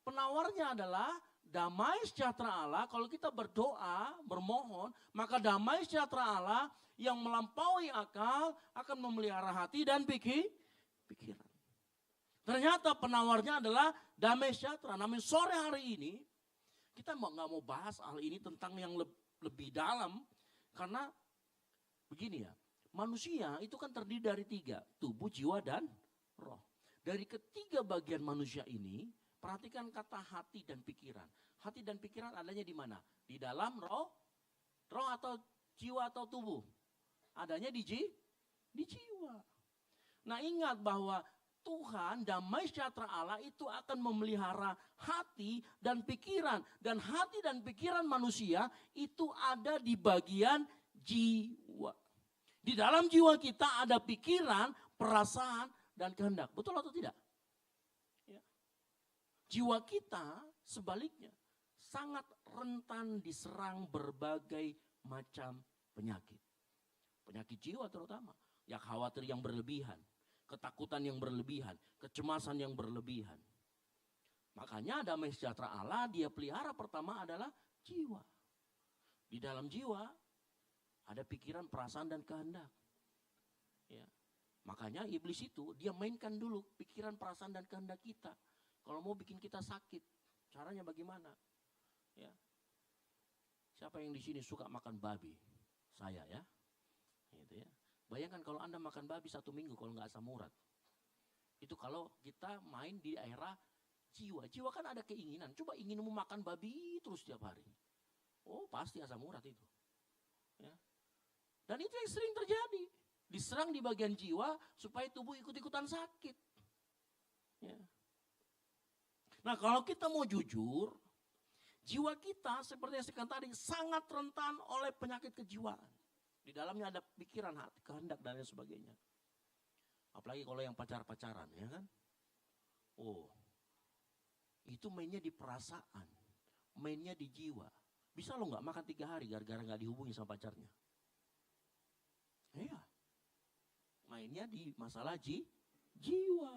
Penawarnya adalah damai sejahtera Allah. Kalau kita berdoa, bermohon, maka damai sejahtera Allah yang melampaui akal akan memelihara hati dan pikiran. Ternyata penawarnya adalah damai sejahtera. Namun sore hari ini, kita nggak mau bahas hal ini tentang yang lebih dalam. Karena begini ya, manusia itu kan terdiri dari 3, tubuh, jiwa, dan roh. Dari ketiga bagian manusia ini, perhatikan kata hati dan pikiran. Hati dan pikiran adanya di mana? Di dalam roh atau jiwa atau tubuh? Adanya di jiwa. Nah, ingat bahwa Tuhan, damai sejahtera Allah itu akan memelihara hati dan pikiran. Dan hati dan pikiran manusia itu ada di bagian jiwa. Di dalam jiwa kita ada pikiran, perasaan, dan kehendak. Betul atau tidak? Ya. Jiwa kita sebaliknya sangat rentan diserang berbagai macam penyakit. Penyakit jiwa terutama. Ya, khawatir yang berlebihan, ketakutan yang berlebihan, kecemasan yang berlebihan. Makanya damai sejahtera Allah dia pelihara pertama adalah jiwa. Di dalam jiwa ada pikiran, perasaan, dan kehendak. Ya. Makanya iblis itu dia mainkan dulu pikiran, perasaan, dan kehendak kita. Kalau mau bikin kita sakit, caranya bagaimana? Ya. Siapa yang di sini suka makan babi? Saya ya. Gitu ya. Bayangkan kalau Anda makan babi 1 minggu kalau nggak asam urat. Itu kalau kita main di daerah jiwa. Jiwa kan ada keinginan. Coba ingin mau makan babi terus setiap hari. Oh, pasti asam urat itu. Ya. Dan itu yang sering terjadi. Diserang di bagian jiwa supaya tubuh ikut-ikutan sakit. Ya. Nah, kalau kita mau jujur, jiwa kita seperti yang saya katakan tadi sangat rentan oleh penyakit kejiwaan. Di dalamnya ada pikiran, hati, kehendak, dan lain sebagainya. Apalagi kalau yang pacar-pacaran, ya kan? Oh, itu mainnya di perasaan, mainnya di jiwa. Bisa lo nggak makan 3 hari gara-gara nggak dihubungi sama pacarnya? Iya, mainnya di masalah jiwa.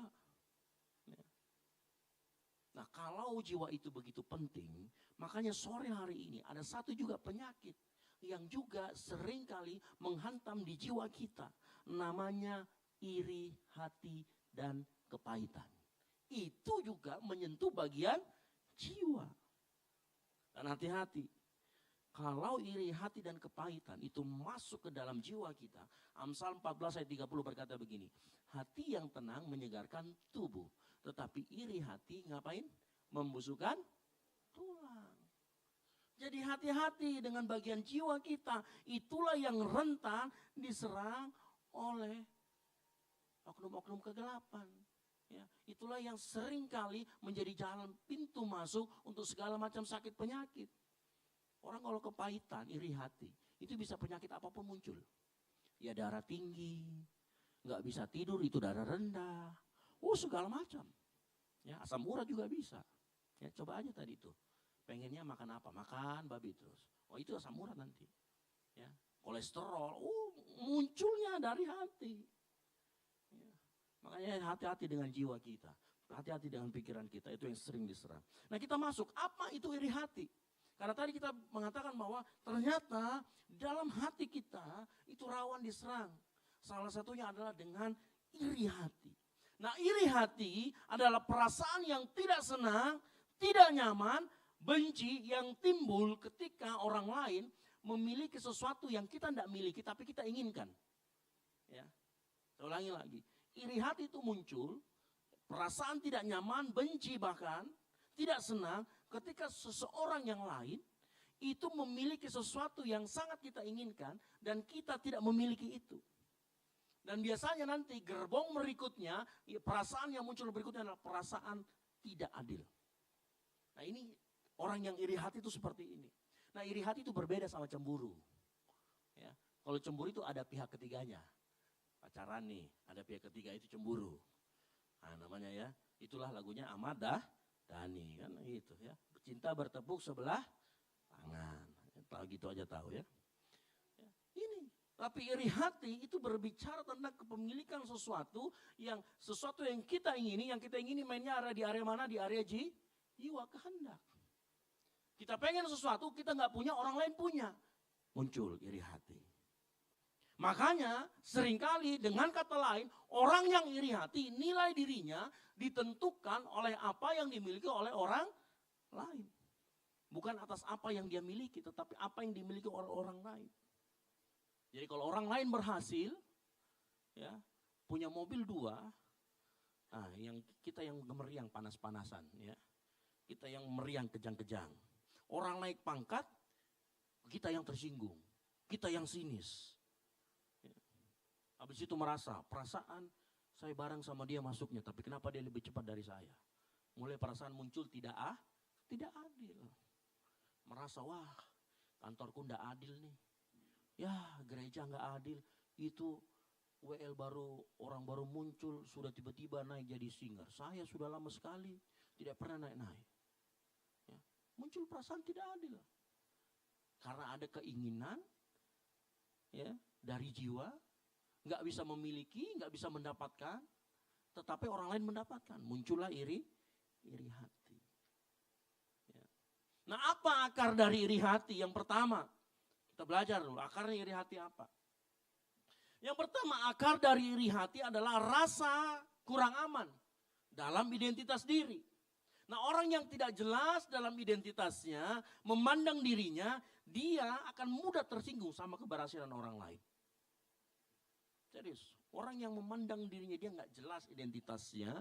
Nah, kalau jiwa itu begitu penting, makanya sore hari ini ada satu juga penyakit yang juga seringkali menghantam di jiwa kita. Namanya iri hati dan kepahitan. Itu juga menyentuh bagian jiwa. Dan hati-hati. Kalau iri hati dan kepahitan itu masuk ke dalam jiwa kita. Amsal 14 ayat 30 berkata begini. Hati yang tenang menyegarkan tubuh. Tetapi iri hati ngapain? Membusukkan tulang. Jadi hati-hati dengan bagian jiwa kita. Itulah yang rentan diserang oleh oknum-oknum kegelapan. Ya, itulah yang seringkali menjadi jalan pintu masuk untuk segala macam sakit penyakit. Orang kalau kepahitan, iri hati, itu bisa penyakit apapun muncul. Ya darah tinggi, nggak bisa tidur itu darah rendah. Oh segala macam. Ya, asam urat juga bisa. Ya, coba aja tadi itu. Pengennya makan apa? Makan babi terus. Oh itu asam urat nanti. Ya, kolesterol, munculnya dari hati. Ya. Makanya hati-hati dengan jiwa kita. Hati-hati dengan pikiran kita, itu yang sering diserang. Nah kita masuk, apa itu iri hati? Karena tadi kita mengatakan bahwa ternyata dalam hati kita itu rawan diserang. Salah satunya adalah dengan iri hati. Nah iri hati adalah perasaan yang tidak senang, tidak nyaman, benci yang timbul ketika orang lain memiliki sesuatu yang kita tidak miliki tapi kita inginkan. Ya, saya ulangi lagi. Iri hati itu muncul, perasaan tidak nyaman, benci bahkan, tidak senang ketika seseorang yang lain itu memiliki sesuatu yang sangat kita inginkan dan kita tidak memiliki itu. Dan biasanya nanti gerbong berikutnya, perasaan yang muncul berikutnya adalah perasaan tidak adil. Nah ini orang yang iri hati itu seperti ini. Nah iri hati itu berbeda sama cemburu. Ya, kalau cemburu itu ada pihak ketiganya. Pacaran nih, ada pihak ketiga itu cemburu. Nah namanya ya, Itulah lagunya Ahmad Dhani kan gitu ya. Cinta bertepuk sebelah tangan. Tahu gitu aja tahu ya. Ini, tapi iri hati itu berbicara tentang kepemilikan sesuatu yang kita ingini mainnya ada di area mana? Di area jiwa kehendak. Kita pengen sesuatu kita nggak punya, orang lain punya, muncul iri hati. Makanya seringkali dengan kata lain orang yang iri hati nilai dirinya ditentukan oleh apa yang dimiliki oleh orang lain. Bukan atas apa yang dia miliki, tetapi apa yang dimiliki oleh orang lain. Jadi kalau orang lain berhasil, ya punya mobil 2, yang kita yang gemeriang panas-panasan, ya kita yang meriang kejang-kejang. Orang naik pangkat, kita yang tersinggung, kita yang sinis. Ya. Habis itu merasa perasaan saya bareng sama dia masuknya, tapi kenapa dia lebih cepat dari saya? Mulai perasaan muncul tidak adil. Merasa wah kantorku ndak adil nih. Ya gereja nggak adil. Itu WL baru, orang baru muncul sudah tiba-tiba naik jadi singer. Saya sudah lama sekali tidak pernah naik-naik. Ya, muncul perasaan tidak adil. Karena ada keinginan ya dari jiwa, nggak bisa memiliki, nggak bisa mendapatkan, tetapi orang lain mendapatkan. Muncullah iri hati. Ya. Nah apa akar dari iri hati? Yang pertama, kita belajar dulu akarnya iri hati apa. Yang pertama akar dari iri hati adalah rasa kurang aman dalam identitas diri. Nah orang yang tidak jelas dalam identitasnya, memandang dirinya, dia akan mudah tersinggung sama keberhasilan orang lain. Serius, orang yang memandang dirinya dia nggak jelas identitasnya,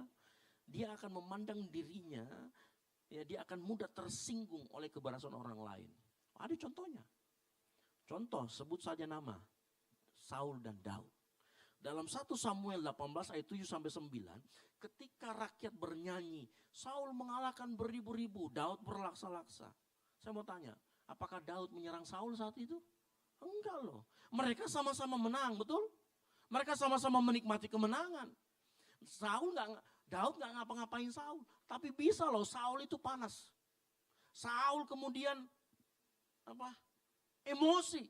dia akan memandang dirinya, ya dia akan mudah tersinggung oleh keberhasilan orang lain. Ada contohnya. Contoh, sebut saja nama, Saul dan Daud. Dalam 1 Samuel 18 ayat 7-9, ketika rakyat bernyanyi, Saul mengalahkan beribu-ribu, Daud berlaksa-laksa. Saya mau tanya, apakah Daud menyerang Saul saat itu? Enggak loh. Mereka sama-sama menang, betul? Mereka sama-sama menikmati kemenangan. Daud nggak ngapa-ngapain Saul, tapi bisa loh Saul itu panas. Saul kemudian emosi.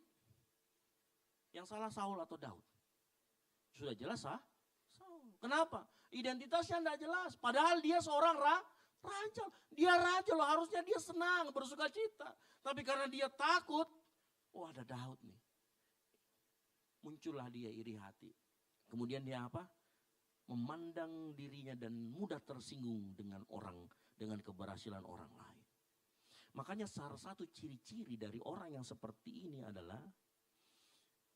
Yang salah Saul atau Daud? Sudah jelas Saul. Kenapa? Identitasnya tidak jelas. Padahal dia seorang raja. Dia raja loh, harusnya dia senang, bersuka cita. Tapi karena dia takut, ada Daud nih. Muncullah dia iri hati. Kemudian dia memandang dirinya dan mudah tersinggung dengan keberhasilan orang lain. Makanya salah satu ciri-ciri dari orang yang seperti ini adalah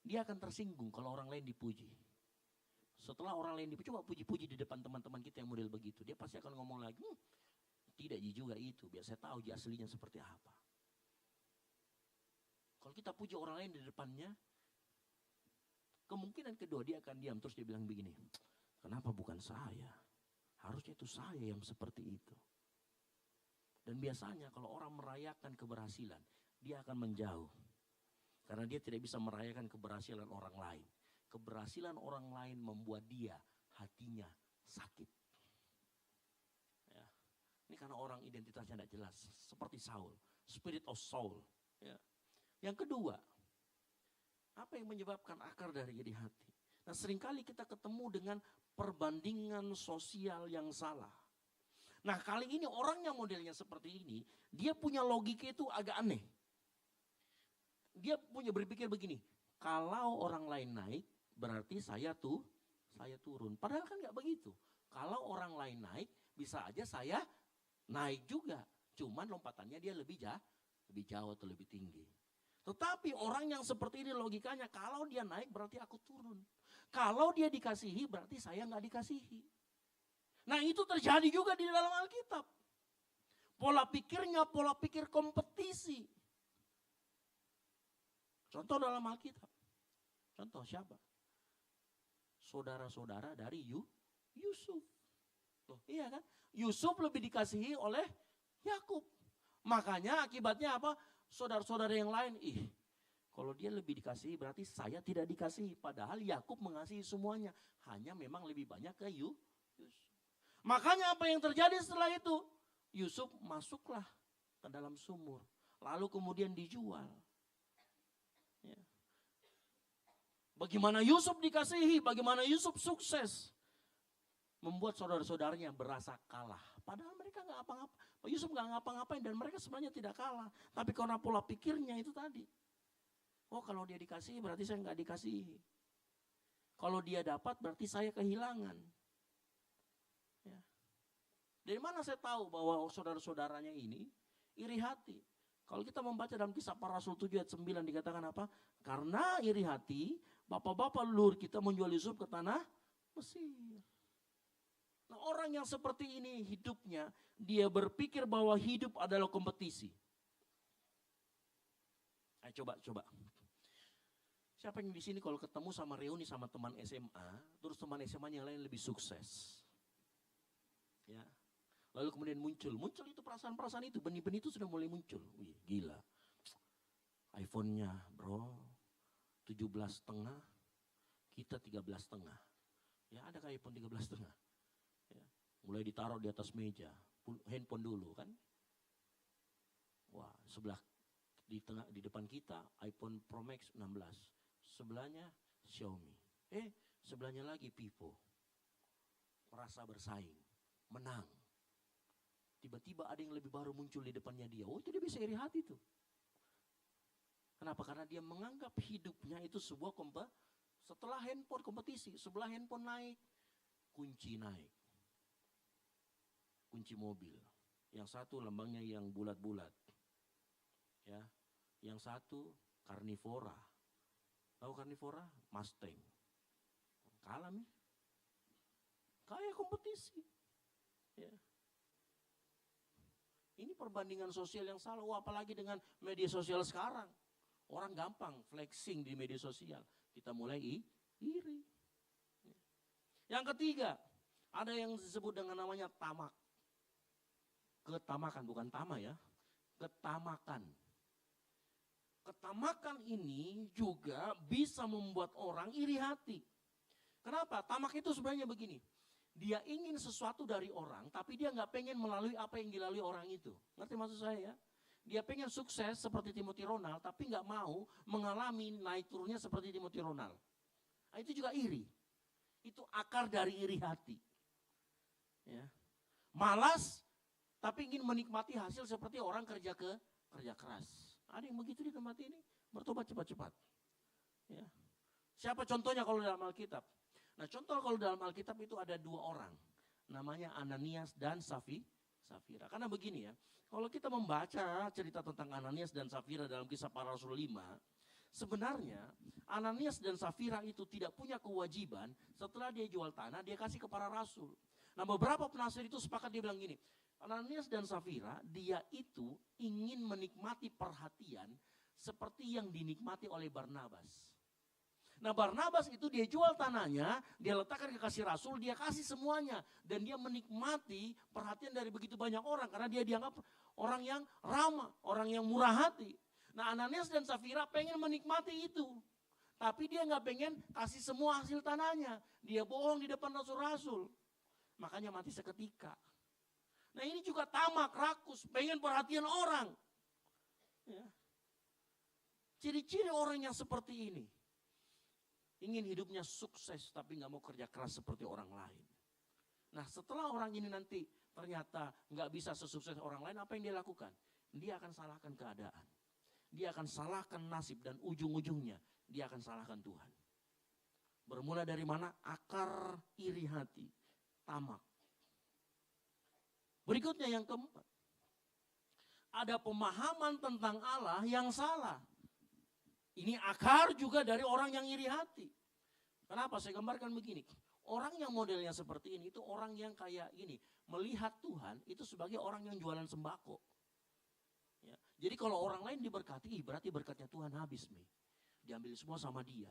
dia akan tersinggung kalau orang lain dipuji. Setelah orang lain dipuji, coba puji-puji di depan teman-teman kita yang model begitu. Dia pasti akan ngomong lagi, tidak juga itu, biar saya tahu aslinya seperti apa. Kalau kita puji orang lain di depannya, kemungkinan kedua dia akan diam, terus dia bilang begini, kenapa bukan saya? Harusnya itu saya yang seperti itu. Dan biasanya kalau orang merayakan keberhasilan, dia akan menjauh. Karena dia tidak bisa merayakan keberhasilan orang lain. Keberhasilan orang lain membuat dia hatinya sakit. Ya. Ini karena orang identitasnya tidak jelas. Seperti Saul, spirit of Saul. Ya. Yang kedua, apa yang menyebabkan akar dari iri hati? Nah seringkali kita ketemu dengan perbandingan sosial yang salah. Nah kali ini orang yang modelnya seperti ini, dia punya logika itu agak aneh. Dia punya berpikir begini, kalau orang lain naik, berarti saya turun. Padahal kan gak begitu. Kalau orang lain naik, bisa aja saya naik juga. Cuman lompatannya dia lebih jauh atau lebih tinggi. Tetapi orang yang seperti ini logikanya, kalau dia naik berarti aku turun. Kalau dia dikasihi berarti saya gak dikasihi. Nah itu terjadi juga di dalam Alkitab. Pola pikirnya, pola pikir kompetisi. Contoh dalam Alkitab. Contoh siapa? Saudara-saudara dari Yusuf. Loh, iya kan? Yusuf lebih dikasihi oleh Yakub. Makanya akibatnya apa? Saudara-saudara yang lain, kalau dia lebih dikasihi berarti saya tidak dikasihi. Padahal Yakub mengasihi semuanya. Hanya memang lebih banyak ke Yusuf. Makanya apa yang terjadi setelah itu? Yusuf masuklah ke dalam sumur. Lalu kemudian dijual. Ya. Bagaimana Yusuf dikasihi, bagaimana Yusuf sukses. Membuat saudara-saudaranya berasa kalah. Padahal mereka nggak apa-apa. Yusuf nggak ngapa-ngapain dan mereka sebenarnya tidak kalah. Tapi karena pola pikirnya itu tadi. Oh kalau dia dikasihi berarti saya nggak dikasihi. Kalau dia dapat berarti saya kehilangan. Ya. Dari mana saya tahu bahwa saudara-saudaranya ini iri hati? Kalau kita membaca dalam Kisah Para Rasul 7 ayat 9 dikatakan apa? Karena iri hati, bapak-bapak leluhur kita menjual Yusuf ke tanah Mesir. Nah, orang yang seperti ini hidupnya, dia berpikir bahwa hidup adalah kompetisi. Ayo coba. Siapa yang di sini kalau ketemu sama reuni sama teman SMA, terus teman SMA yang lain lebih sukses? Ya. Lalu kemudian muncul itu perasaan-perasaan itu, benih-benih itu sudah mulai muncul. Wih, gila. iPhone-nya, bro, 17,5, kita 13,5. Ya, ada kayak iPhone 13,5. Ya. Mulai ditaruh di atas meja, handphone dulu kan. Wah, sebelah di depan kita iPhone Pro Max 16. Sebelahnya Xiaomi. Sebelahnya lagi Vivo. Merasa bersaing, menang. Tiba-tiba ada yang lebih baru muncul di depannya dia. Oh, itu dia bisa iri hati tuh. Kenapa? Karena dia menganggap hidupnya itu sebuah setelah handphone kompetisi, sebelah handphone naik, kunci naik. Kunci mobil. Yang satu lambangnya yang bulat-bulat. Ya. Yang satu Carnivora. Tahu Carnivora? Mustang. Kalah nih. Kayak kompetisi. Ya. Ini perbandingan sosial yang salah. Apalagi dengan media sosial sekarang. Orang gampang flexing di media sosial. Kita mulai iri. Yang ketiga, ada yang disebut dengan namanya tamak. Ketamakan, bukan tama ya. Ketamakan. Ketamakan ini juga bisa membuat orang iri hati. Kenapa? Tamak itu sebenarnya begini. Dia ingin sesuatu dari orang, tapi dia nggak pengen melalui apa yang dilalui orang itu. Ngerti maksud saya ya? Dia pengen sukses seperti Timothy Ronald, tapi nggak mau mengalami naik turunnya seperti Timothy Ronald. Nah, itu juga iri. Itu akar dari iri hati. Ya. Malas, tapi ingin menikmati hasil seperti orang kerja keras. Ada yang begitu di tempat ini, bertobat cepat-cepat. Ya. Siapa contohnya kalau dalam Alkitab? Nah, contoh kalau dalam Alkitab itu ada dua orang. Namanya Ananias dan Safira. Karena begini ya, kalau kita membaca cerita tentang Ananias dan Safira dalam Kisah Para Rasul 5, sebenarnya Ananias dan Safira itu tidak punya kewajiban setelah dia jual tanah, dia kasih ke para rasul. Nah, beberapa penafsir itu sepakat dia bilang gini, Ananias dan Safira, dia itu ingin menikmati perhatian seperti yang dinikmati oleh Barnabas. Nah, Barnabas itu dia jual tanahnya, dia letakkan ke kasih rasul, dia kasih semuanya. Dan dia menikmati perhatian dari begitu banyak orang, karena dia dianggap orang yang ramah, orang yang murah hati. Nah, Ananias dan Safira pengen menikmati itu. Tapi dia nggak pengen kasih semua hasil tanahnya. Dia bohong di depan rasul-rasul. Makanya mati seketika. Nah, ini juga tamak, rakus, pengen perhatian orang. Ya. Ciri-ciri orang yang seperti ini. Ingin hidupnya sukses tapi nggak mau kerja keras seperti orang lain. Nah, setelah orang ini nanti ternyata nggak bisa sesukses orang lain, apa yang dia lakukan? Dia akan salahkan keadaan. Dia akan salahkan nasib dan ujung-ujungnya dia akan salahkan Tuhan. Bermula dari mana? Akar iri hati, tamak. Berikutnya yang keempat. Ada pemahaman tentang Allah yang salah. Ini akar juga dari orang yang iri hati. Kenapa? Saya gambarkan begini. Orang yang modelnya seperti ini itu orang yang kayak gini. Melihat Tuhan itu sebagai orang yang jualan sembako. Ya. Jadi kalau orang lain diberkati, berarti berkatnya Tuhan habis nih. Diambil semua sama dia.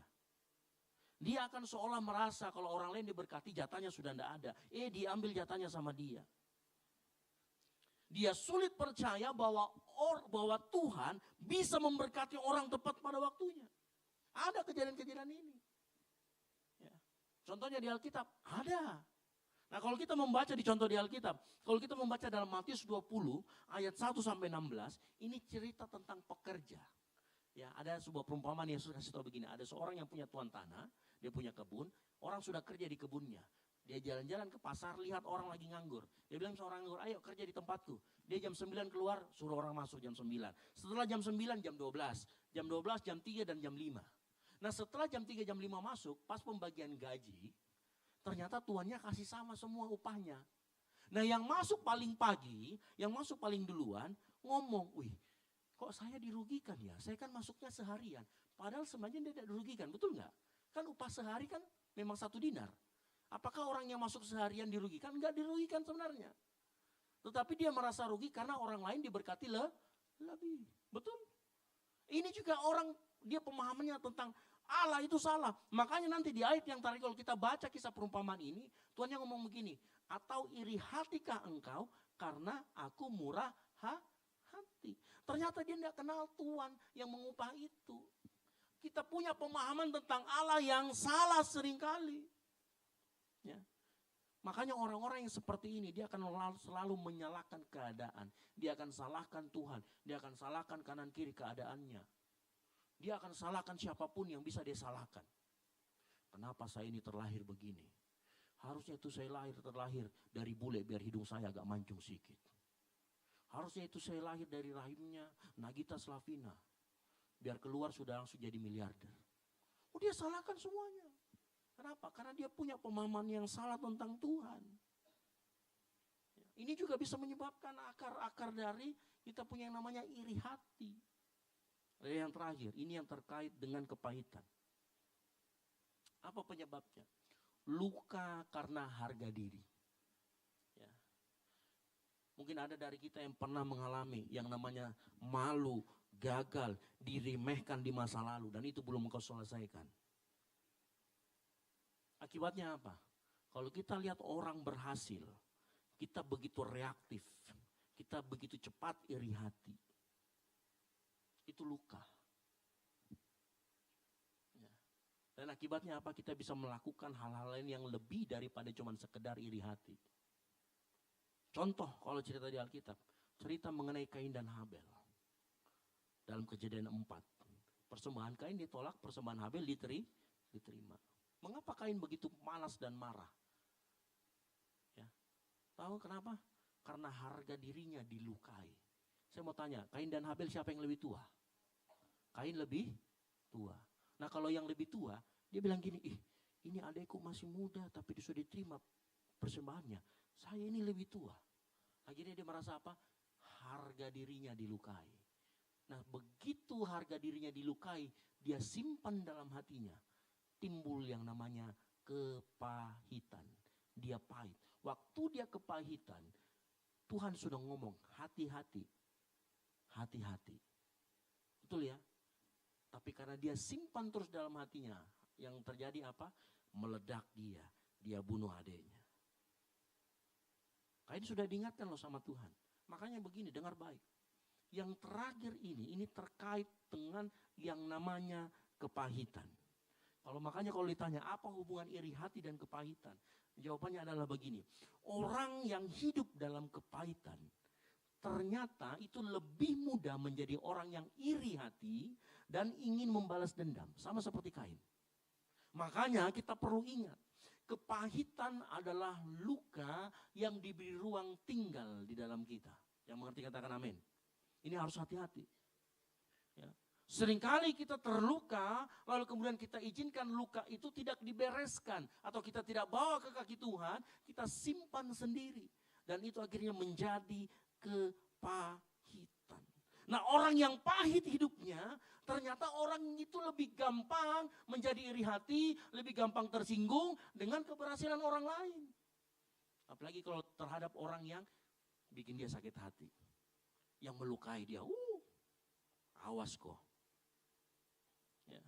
Dia akan seolah merasa kalau orang lain diberkati jatahnya sudah tidak ada. Diambil jatahnya sama dia. Dia sulit percaya bahwa Tuhan bisa memberkati orang tepat pada waktunya. Ada kejadian-kejadian ini. Ya. Contohnya di Alkitab, ada. Nah kalau kita membaca di contoh di Alkitab, kalau kita membaca dalam Matius 20 ayat 1 sampai 16, ini cerita tentang pekerja. Ya, ada sebuah perumpamaan yang Yesus kasih tahu begini, ada seorang yang punya tuan tanah, dia punya kebun, orang sudah kerja di kebunnya. Dia jalan-jalan ke pasar, lihat orang lagi nganggur. Dia bilang sama orang nganggur, ayo kerja di tempatku. Dia jam 9 keluar, suruh orang masuk jam 9. Setelah jam 9, jam 12. Jam 12, jam 3, dan jam 5. Nah setelah jam 3, jam 5 masuk, pas pembagian gaji, ternyata tuannya kasih sama semua upahnya. Nah yang masuk paling pagi, yang masuk paling duluan, ngomong, wih kok saya dirugikan ya, saya kan masuknya seharian. Padahal sebenarnya dia tidak dirugikan, betul nggak? Kan upah sehari kan memang 1 dinar. Apakah orang yang masuk seharian dirugikan? Enggak dirugikan sebenarnya. Tetapi dia merasa rugi karena orang lain diberkati lebih. Betul? Ini juga orang, dia pemahamannya tentang Allah itu salah. Makanya nanti di ayat yang tadi kalau kita baca kisah perumpamaan ini, Tuhan yang ngomong begini, atau iri hatikah engkau karena aku murah hati. Ternyata dia tidak kenal Tuhan yang mengupah itu. Kita punya pemahaman tentang Allah yang salah seringkali. Ya. Makanya orang-orang yang seperti ini, dia akan selalu menyalahkan keadaan. Dia akan salahkan Tuhan, dia akan salahkan kanan kiri keadaannya. Dia akan salahkan siapapun yang bisa dia salahkan. Kenapa saya ini terlahir begini? Harusnya itu saya terlahir dari bule biar hidung saya agak mancung sedikit. Harusnya itu saya lahir dari rahimnya Nagita Slavina. Biar keluar sudah langsung jadi miliarder. Oh dia salahkan semuanya. Kenapa? Karena dia punya pemahaman yang salah tentang Tuhan. Ini juga bisa menyebabkan akar-akar dari kita punya yang namanya iri hati. Yang terakhir, ini yang terkait dengan kepahitan. Apa penyebabnya? Luka karena harga diri. Ya. Mungkin ada dari kita yang pernah mengalami yang namanya malu, gagal, diremehkan di masa lalu. Dan itu belum engkau selesaikan. Akibatnya apa? Kalau kita lihat orang berhasil, kita begitu reaktif. Kita begitu cepat iri hati. Itu luka. Ya. Dan akibatnya apa? Kita bisa melakukan hal-hal lain yang lebih daripada cuma sekedar iri hati. Contoh kalau cerita di Alkitab, cerita mengenai Kain dan Habel. Dalam Kejadian 4. Persembahan Kain ditolak, persembahan Habel diterima. Mengapa Kain begitu malas dan marah? Ya. Tahu kenapa? Karena harga dirinya dilukai. Saya mau tanya, Kain dan Habel siapa yang lebih tua? Kain lebih tua. Nah kalau yang lebih tua, dia bilang gini, ini adekku masih muda tapi dia sudah diterima persembahannya. Saya ini lebih tua. Akhirnya dia merasa apa? Harga dirinya dilukai. Nah begitu harga dirinya dilukai, dia simpan dalam hatinya. Timbul yang namanya kepahitan. Dia pahit. Waktu dia kepahitan, Tuhan sudah ngomong, hati-hati. Hati-hati. Betul ya? Tapi karena dia simpan terus dalam hatinya, yang terjadi apa? Meledak dia. Dia bunuh adiknya. Kain sudah diingatkan loh sama Tuhan. Makanya begini, dengar baik. Yang terakhir ini terkait dengan yang namanya kepahitan. Makanya kalau ditanya apa hubungan iri hati dan kepahitan? Jawabannya adalah begini. Orang yang hidup dalam kepahitan, ternyata itu lebih mudah menjadi orang yang iri hati dan ingin membalas dendam. Sama seperti Kain. Makanya kita perlu ingat. Kepahitan adalah luka yang diberi ruang tinggal di dalam kita. Yang mengerti katakan amin. Ini harus hati-hati. Ya. Seringkali kita terluka, lalu kemudian kita izinkan luka itu tidak dibereskan. Atau kita tidak bawa ke kaki Tuhan, kita simpan sendiri. Dan itu akhirnya menjadi kepahitan. Nah orang yang pahit hidupnya, ternyata orang itu lebih gampang menjadi iri hati, lebih gampang tersinggung dengan keberhasilan orang lain. Apalagi kalau terhadap orang yang bikin dia sakit hati. Yang melukai dia, awas kok. Ya.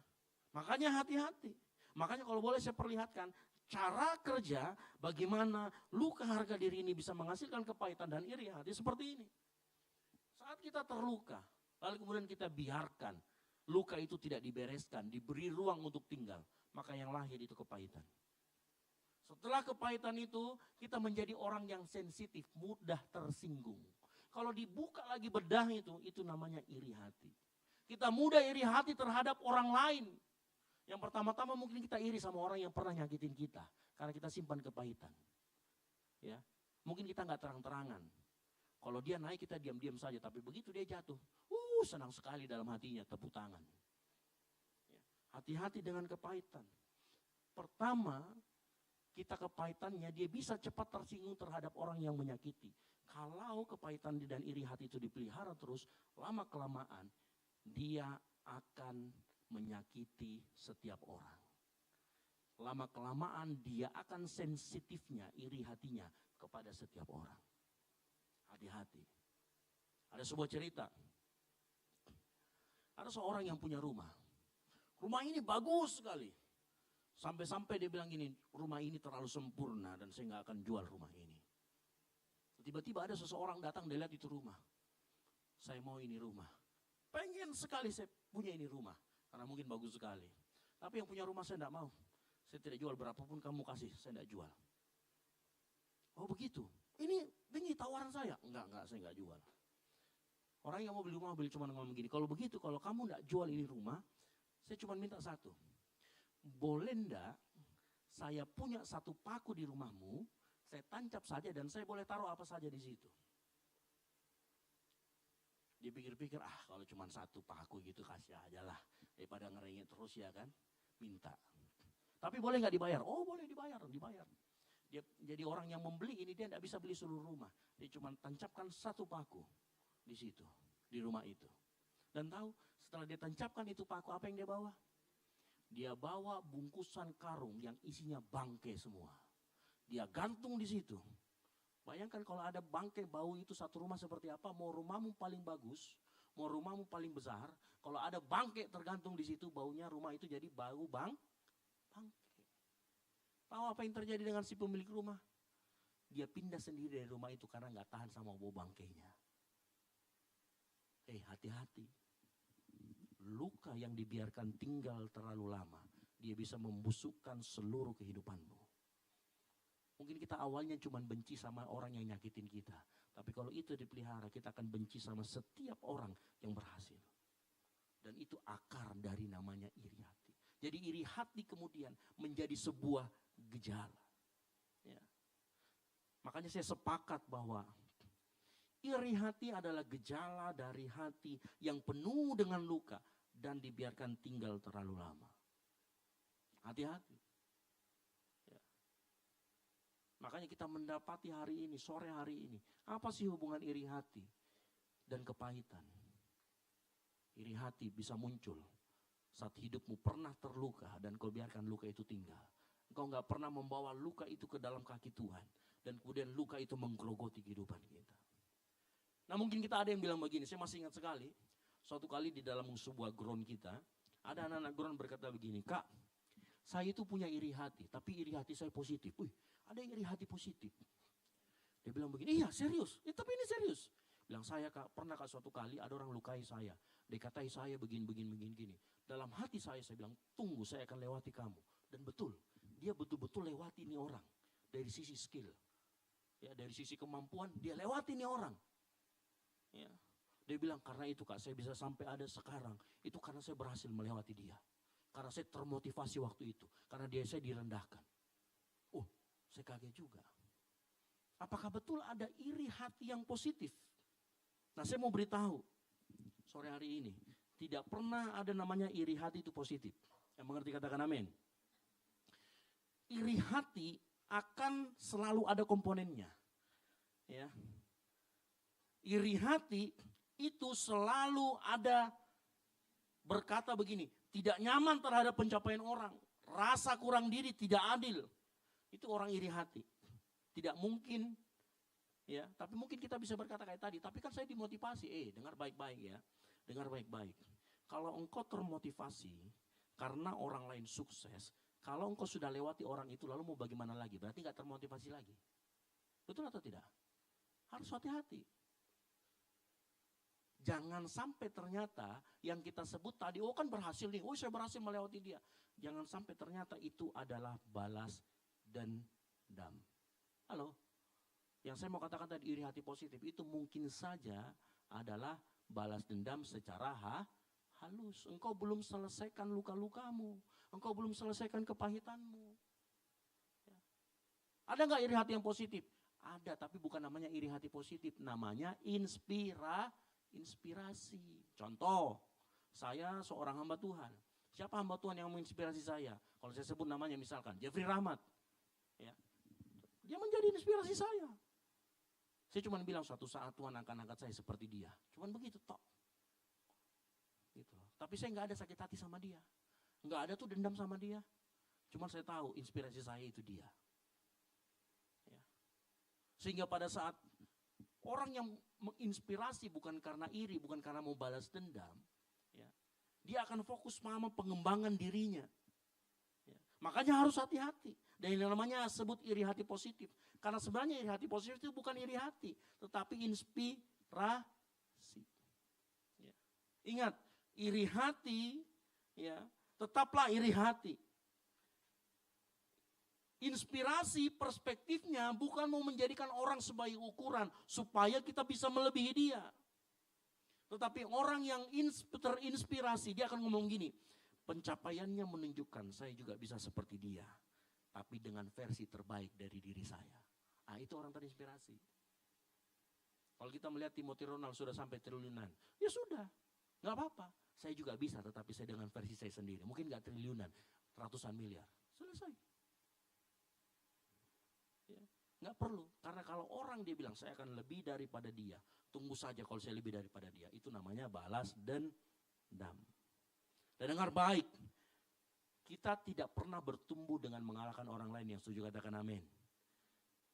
Makanya hati-hati. Makanya kalau boleh saya perlihatkan, cara kerja bagaimana luka harga diri ini bisa menghasilkan kepahitan dan iri hati seperti ini. Saat kita terluka, lalu kemudian kita biarkan luka itu tidak dibereskan, diberi ruang untuk tinggal, maka yang lahir itu kepahitan. Setelah kepahitan itu, kita menjadi orang yang sensitif, mudah tersinggung. Kalau dibuka lagi bedah itu namanya iri hati. Kita mudah iri hati terhadap orang lain. Yang pertama-tama mungkin kita iri sama orang yang pernah nyakitin kita. Karena kita simpan kepahitan. Ya, mungkin kita nggak terang-terangan. Kalau dia naik kita diam-diam saja, tapi begitu dia jatuh, senang sekali dalam hatinya, tepuk tangan. Ya, hati-hati dengan kepahitan. Pertama, kita kepahitannya dia bisa cepat tersinggung terhadap orang yang menyakiti. Kalau kepahitan dan iri hati itu dipelihara terus, lama-kelamaan dia akan menyakiti setiap orang. Lama-kelamaan dia akan sensitifnya, iri hatinya kepada setiap orang. Hati-hati. Ada sebuah cerita. Ada seorang yang punya rumah. Rumah ini bagus sekali. Sampai-sampai dia bilang gini, rumah ini terlalu sempurna dan saya nggak akan jual rumah ini. Tiba-tiba ada seseorang datang, dia lihat itu rumah. Saya mau ini rumah. Pengen sekali saya punya ini rumah. Karena mungkin bagus sekali. Tapi yang punya rumah saya tidak mau. Saya tidak jual berapapun kamu kasih, saya tidak jual. Oh begitu. Ini tawaran saya. Enggak, saya enggak jual. Orang yang mau beli rumah beli cuma ngomong begini. Kalau begitu, kalau kamu enggak jual ini rumah, saya cuma minta satu. Boleh enggak saya punya satu paku di rumahmu, saya tancap saja dan saya boleh taruh apa saja di situ. Dia pikir-pikir, kalau cuma satu paku gitu kasih aja lah. Daripada ngerengek terus ya kan, minta. Tapi boleh nggak dibayar? Oh boleh dibayar. Dia jadi orang yang membeli ini, dia tidak bisa beli seluruh rumah. Dia cuma tancapkan satu paku di situ, di rumah itu. Dan tahu setelah dia tancapkan itu paku, apa yang dia bawa? Dia bawa bungkusan karung yang isinya bangkai semua. Dia gantung di situ. Bayangkan kalau ada bangkai bau itu satu rumah seperti apa, mau rumahmu paling bagus, mau rumahmu paling besar, kalau ada bangkai tergantung di situ, baunya rumah itu jadi bau bangkai. Tahu apa yang terjadi dengan si pemilik rumah? Dia pindah sendiri dari rumah itu karena nggak tahan sama bau bangkainya. Hati-hati. Luka yang dibiarkan tinggal terlalu lama, dia bisa membusukkan seluruh kehidupanmu. Mungkin kita awalnya cuma benci sama orang yang nyakitin kita. Tapi kalau itu dipelihara, kita akan benci sama setiap orang yang berhasil. Dan itu akar dari namanya iri hati. Jadi iri hati kemudian menjadi sebuah gejala. Ya. Makanya saya sepakat bahwa iri hati adalah gejala dari hati yang penuh dengan luka dan dibiarkan tinggal terlalu lama. Hati-hati. Ya. Makanya kita mendapati hari ini, sore hari ini, apa sih hubungan iri hati dan kepahitan? Iri hati bisa muncul saat hidupmu pernah terluka dan kau biarkan luka itu tinggal. Engkau nggak pernah membawa luka itu ke dalam kaki Tuhan. Dan kemudian luka itu menggerogoti kehidupan kita. Nah mungkin kita ada yang bilang begini, saya masih ingat sekali. Suatu kali di dalam sebuah ground kita, ada anak-anak ground berkata begini, Kak, saya itu punya iri hati, tapi iri hati saya positif. Ada yang iri hati positif. Dia bilang begini, iya serius, tapi ini serius. Bilang saya Kak, pernah Kak suatu kali ada orang lukai saya. Dikatai saya begini. Dalam hati saya bilang, tunggu saya akan lewati kamu. Dan betul, dia betul-betul lewati ini orang. Dari sisi skill, ya, dari sisi kemampuan, dia lewati ini orang. Ya. Dia bilang, karena itu Kak, saya bisa sampai ada sekarang. Itu karena saya berhasil melewati dia. Karena saya termotivasi waktu itu. Karena saya direndahkan. Saya kaget juga. Apakah betul ada iri hati yang positif? Nah saya mau beritahu, sore hari ini, tidak pernah ada namanya iri hati itu positif. Yang mengerti katakan amin. Iri hati akan selalu ada komponennya. Ya. Iri hati itu selalu ada berkata begini, tidak nyaman terhadap pencapaian orang, rasa kurang diri, tidak adil. Itu orang iri hati. Tidak mungkin, ya, tapi mungkin kita bisa berkata kayak tadi, tapi kan saya dimotivasi, dengar baik-baik ya, dengar baik-baik. Kalau engkau termotivasi karena orang lain sukses, kalau engkau sudah lewati orang itu lalu mau bagaimana lagi? Berarti gak termotivasi lagi. Betul atau tidak? Harus hati-hati. Jangan sampai ternyata yang kita sebut tadi, kan berhasil nih, saya berhasil melewati dia. Jangan sampai ternyata itu adalah balas dan dendam. Halo, yang saya mau katakan tadi iri hati positif itu mungkin saja adalah balas dendam secara halus. Engkau belum selesaikan luka-lukamu, engkau belum selesaikan kepahitanmu. Ya. Ada nggak iri hati yang positif? Ada, tapi bukan namanya iri hati positif, namanya inspirasi. Contoh, saya seorang hamba Tuhan. Siapa hamba Tuhan yang menginspirasi saya? Kalau saya sebut namanya misalkan Jeffrey Rahmat. Ya. Dia menjadi inspirasi saya. Saya cuma bilang suatu saat Tuhan akan angkat saya seperti dia. Cuman begitu tok. Gitu. Tapi saya nggak ada sakit hati sama dia. Nggak ada tuh dendam sama dia. Cuman saya tahu inspirasi saya itu dia. Ya. Sehingga pada saat orang yang menginspirasi bukan karena iri, bukan karena mau balas dendam, ya, dia akan fokus sama pengembangan dirinya. Ya. Makanya harus hati-hati. Dan yang namanya sebut iri hati positif. Karena sebenarnya iri hati positif itu bukan iri hati, tetapi inspirasi. Ya. Ingat, iri hati, ya, tetaplah iri hati. Inspirasi perspektifnya bukan mau menjadikan orang sebagai ukuran supaya kita bisa melebihi dia. Tetapi orang yang terinspirasi, dia akan ngomong gini, pencapaiannya menunjukkan saya juga bisa seperti dia, tapi dengan versi terbaik dari diri saya. Nah, itu orang terinspirasi. Kalau kita melihat Timothy Ronald sudah sampai triliunan, ya sudah, nggak apa-apa. Saya juga bisa, tetapi saya dengan versi saya sendiri. Mungkin nggak triliunan, ratusan miliar, selesai. Ya, nggak perlu, karena kalau orang dia bilang saya akan lebih daripada dia, tunggu saja kalau saya lebih daripada dia, itu namanya balas dendam. Dan dengar baik, kita tidak pernah bertumbuh dengan mengalahkan orang lain, yang setuju katakan amin.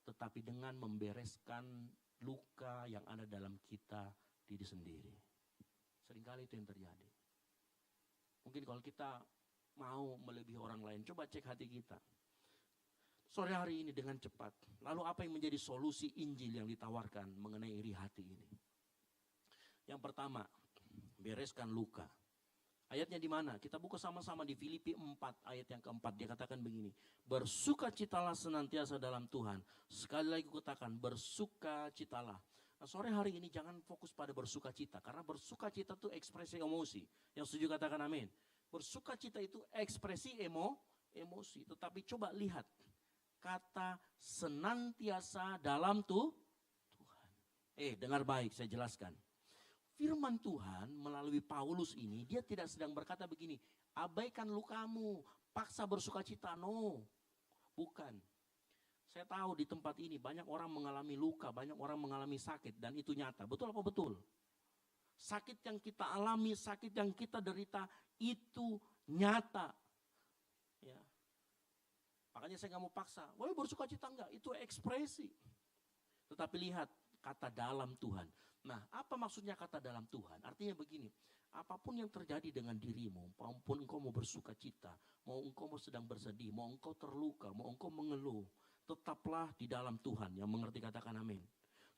Tetapi dengan membereskan luka yang ada dalam kita diri sendiri. Seringkali itu yang terjadi. Mungkin kalau kita mau melebihi orang lain, coba cek hati kita. Sore hari ini dengan cepat, lalu apa yang menjadi solusi Injil yang ditawarkan mengenai iri hati ini? Yang pertama, bereskan luka. Ayatnya di mana? Kita buka sama-sama di Filipi 4 ayat yang keempat. Dia katakan begini, bersukacitalah senantiasa dalam Tuhan. Sekali lagi katakan, bersukacitalah. Nah, sore hari ini jangan fokus pada bersukacita, karena bersukacita itu ekspresi emosi. Yang setuju katakan amin. Bersukacita itu ekspresi emosi. Tetapi coba lihat, kata senantiasa dalam Tuhan. Dengar baik, saya jelaskan. Firman Tuhan melalui Paulus ini, dia tidak sedang berkata begini, abaikan lukamu, paksa bersukacita. No, bukan. Saya tahu di tempat ini banyak orang mengalami luka, banyak orang mengalami sakit, dan itu nyata. Betul apa betul? Sakit yang kita alami, sakit yang kita derita, itu nyata. Ya. Makanya saya nggak mau paksa, boleh bersukacita enggak, itu ekspresi. Tetapi lihat, kata dalam Tuhan. Nah, apa maksudnya kata dalam Tuhan? Artinya begini, apapun yang terjadi dengan dirimu, maupun engkau mau bersukacita, mau engkau mau sedang bersedih, mau engkau terluka, mau engkau mengeluh, tetaplah di dalam Tuhan. Yang mengerti katakan amin.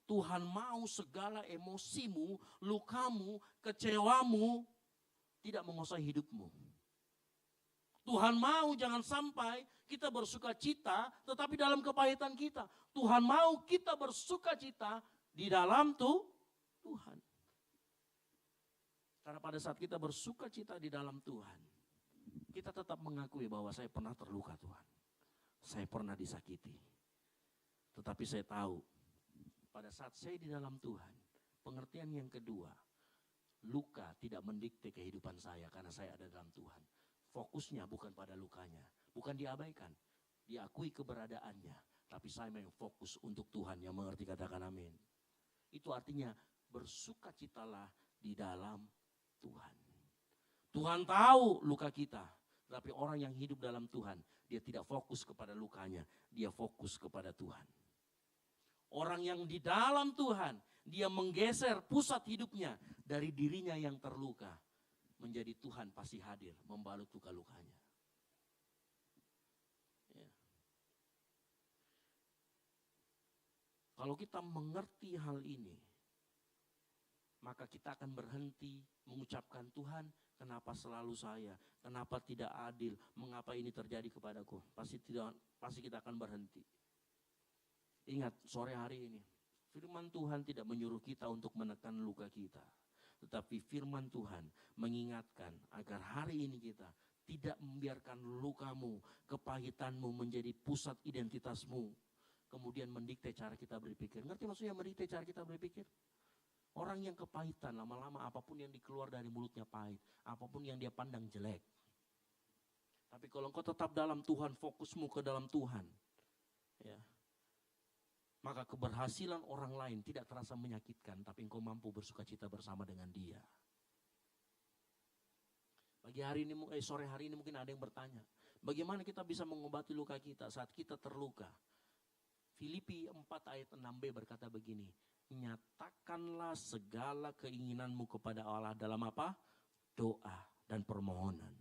Tuhan mau segala emosimu, lukamu, kecewamu tidak menguasai hidupmu. Tuhan mau jangan sampai kita bersukacita tetapi dalam kepahitan kita. Tuhan mau kita bersukacita di dalam Tuhan. Karena pada saat kita bersukacita di dalam Tuhan, kita tetap mengakui bahwa saya pernah terluka Tuhan. Saya pernah disakiti. Tetapi saya tahu, pada saat saya di dalam Tuhan, pengertian yang kedua, luka tidak mendikte kehidupan saya karena saya ada dalam Tuhan. Fokusnya bukan pada lukanya, bukan diabaikan, diakui keberadaannya. Tapi saya memang fokus untuk Tuhan. Yang mengerti katakan amin. Itu artinya bersukacitalah di dalam Tuhan. Tuhan tahu luka kita. Tapi orang yang hidup dalam Tuhan, dia tidak fokus kepada lukanya, dia fokus kepada Tuhan. Orang yang di dalam Tuhan, dia menggeser pusat hidupnya dari dirinya yang terluka. Menjadi Tuhan pasti hadir, membalut luka-lukanya. Ya. Kalau kita mengerti hal ini, maka kita akan berhenti mengucapkan, Tuhan, kenapa selalu saya? Kenapa tidak adil? Mengapa ini terjadi kepadaku? Pasti kita akan berhenti. Ingat sore hari ini, firman Tuhan tidak menyuruh kita untuk menekan luka kita. Tetapi firman Tuhan mengingatkan agar hari ini kita tidak membiarkan lukamu, kepahitanmu menjadi pusat identitasmu. Kemudian mendikte cara kita berpikir. Ngerti maksudnya mendikte cara kita berpikir? Orang yang kepahitan lama-lama apapun yang dikeluar dari mulutnya pahit. Apapun yang dia pandang jelek. Tapi kalau engkau tetap dalam Tuhan, fokusmu ke dalam Tuhan. Ya, maka keberhasilan orang lain tidak terasa menyakitkan, tapi engkau mampu bersukacita bersama dengan dia. Sore hari ini mungkin ada yang bertanya, bagaimana kita bisa mengobati luka kita saat kita terluka? Filipi 4 ayat 6b berkata begini, nyatakanlah segala keinginanmu kepada Allah dalam apa? Doa dan permohonan.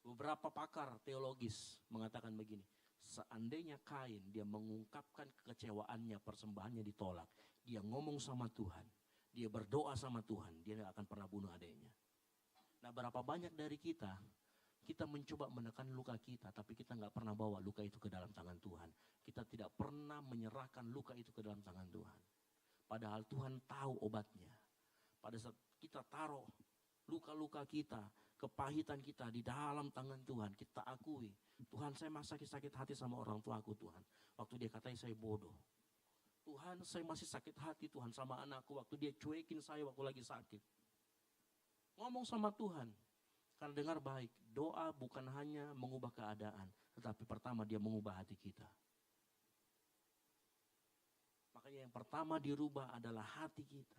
Beberapa pakar teologis mengatakan begini, seandainya Kain dia mengungkapkan kekecewaannya, persembahannya ditolak, dia ngomong sama Tuhan, dia berdoa sama Tuhan, dia tidak akan pernah bunuh adiknya. Nah, berapa banyak dari kita mencoba menekan luka kita, tapi kita nggak pernah bawa luka itu ke dalam tangan Tuhan. Kita tidak pernah menyerahkan luka itu ke dalam tangan Tuhan. Padahal Tuhan tahu obatnya. Pada saat kita taruh luka-luka kita, kepahitan kita di dalam tangan Tuhan, kita akui, Tuhan saya masih sakit hati sama orang tua aku Tuhan. Waktu dia katain saya bodoh. Tuhan saya masih sakit hati Tuhan sama anakku waktu dia cuekin saya waktu lagi sakit. Ngomong sama Tuhan. Karena dengar baik, doa bukan hanya mengubah keadaan, tetapi pertama dia mengubah hati kita. Makanya yang pertama dirubah adalah hati kita.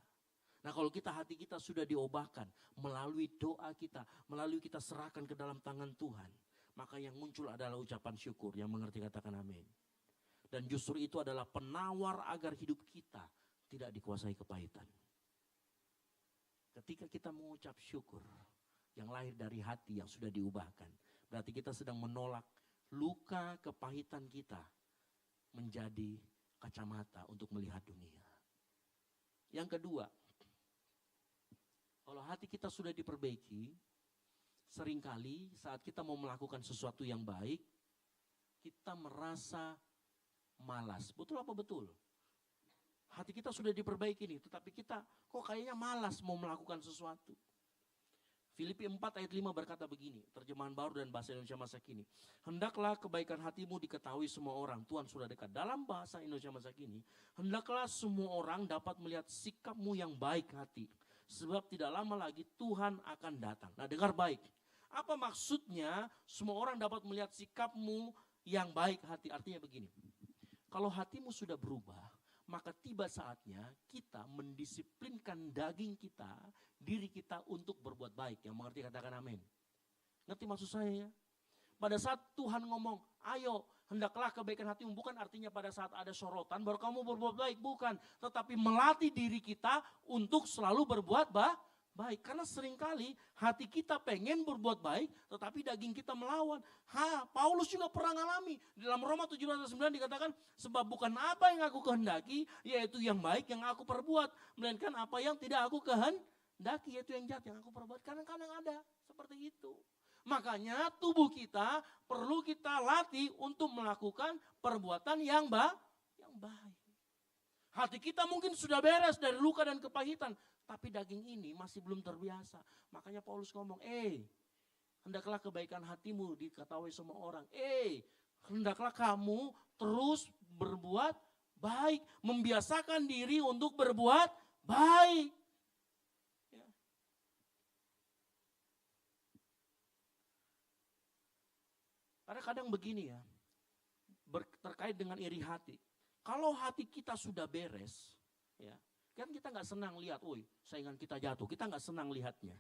Nah kalau hati kita sudah diubahkan melalui doa kita, melalui kita serahkan ke dalam tangan Tuhan, maka yang muncul adalah ucapan syukur. Yang mengerti katakan amin. Dan justru itu adalah penawar agar hidup kita tidak dikuasai kepahitan. Ketika kita mengucap syukur yang lahir dari hati yang sudah diubahkan, berarti kita sedang menolak luka kepahitan kita menjadi kacamata untuk melihat dunia. Yang kedua, kalau hati kita sudah diperbaiki, seringkali saat kita mau melakukan sesuatu yang baik, kita merasa malas. Betul apa betul? Hati kita sudah diperbaiki nih, tetapi kita kok kayaknya malas mau melakukan sesuatu. Filipi 4 ayat 5 berkata begini, terjemahan baru dan bahasa Indonesia masa kini. Hendaklah kebaikan hatimu diketahui semua orang. Tuhan sudah dekat. Dalam bahasa Indonesia masa kini, hendaklah semua orang dapat melihat sikapmu yang baik hati. Sebab tidak lama lagi Tuhan akan datang. Nah dengar baik. Apa maksudnya semua orang dapat melihat sikapmu yang baik hati? Artinya begini. Kalau hatimu sudah berubah, maka tiba saatnya kita mendisiplinkan daging kita, diri kita untuk berbuat baik. Yang mengerti katakan amin. Ngerti maksud saya ya? Pada saat Tuhan ngomong, ayo hendaklah kebaikan hatimu. Bukan artinya pada saat ada sorotan baru kamu berbuat baik. Bukan. Tetapi melatih diri kita untuk selalu berbuat baik. Karena seringkali hati kita pengen berbuat baik, tetapi daging kita melawan. Paulus juga pernah ngalami. Dalam Roma 17:9 dikatakan, sebab bukan apa yang aku kehendaki, yaitu yang baik yang aku perbuat. Melainkan apa yang tidak aku kehendaki, yaitu yang jahat yang aku perbuat. Kadang-kadang ada seperti itu. Makanya tubuh kita perlu kita latih untuk melakukan perbuatan yang baik. Hati kita mungkin sudah beres dari luka dan kepahitan, tapi daging ini masih belum terbiasa. Makanya Paulus ngomong, hendaklah kebaikan hatimu diketahui semua orang. Hendaklah kamu terus berbuat baik. Membiasakan diri untuk berbuat baik. Ya. Kadang-kadang begini ya, terkait dengan iri hati. Kalau hati kita sudah beres, ya, kan kita nggak senang lihat, saingan kita jatuh. Kita nggak senang lihatnya.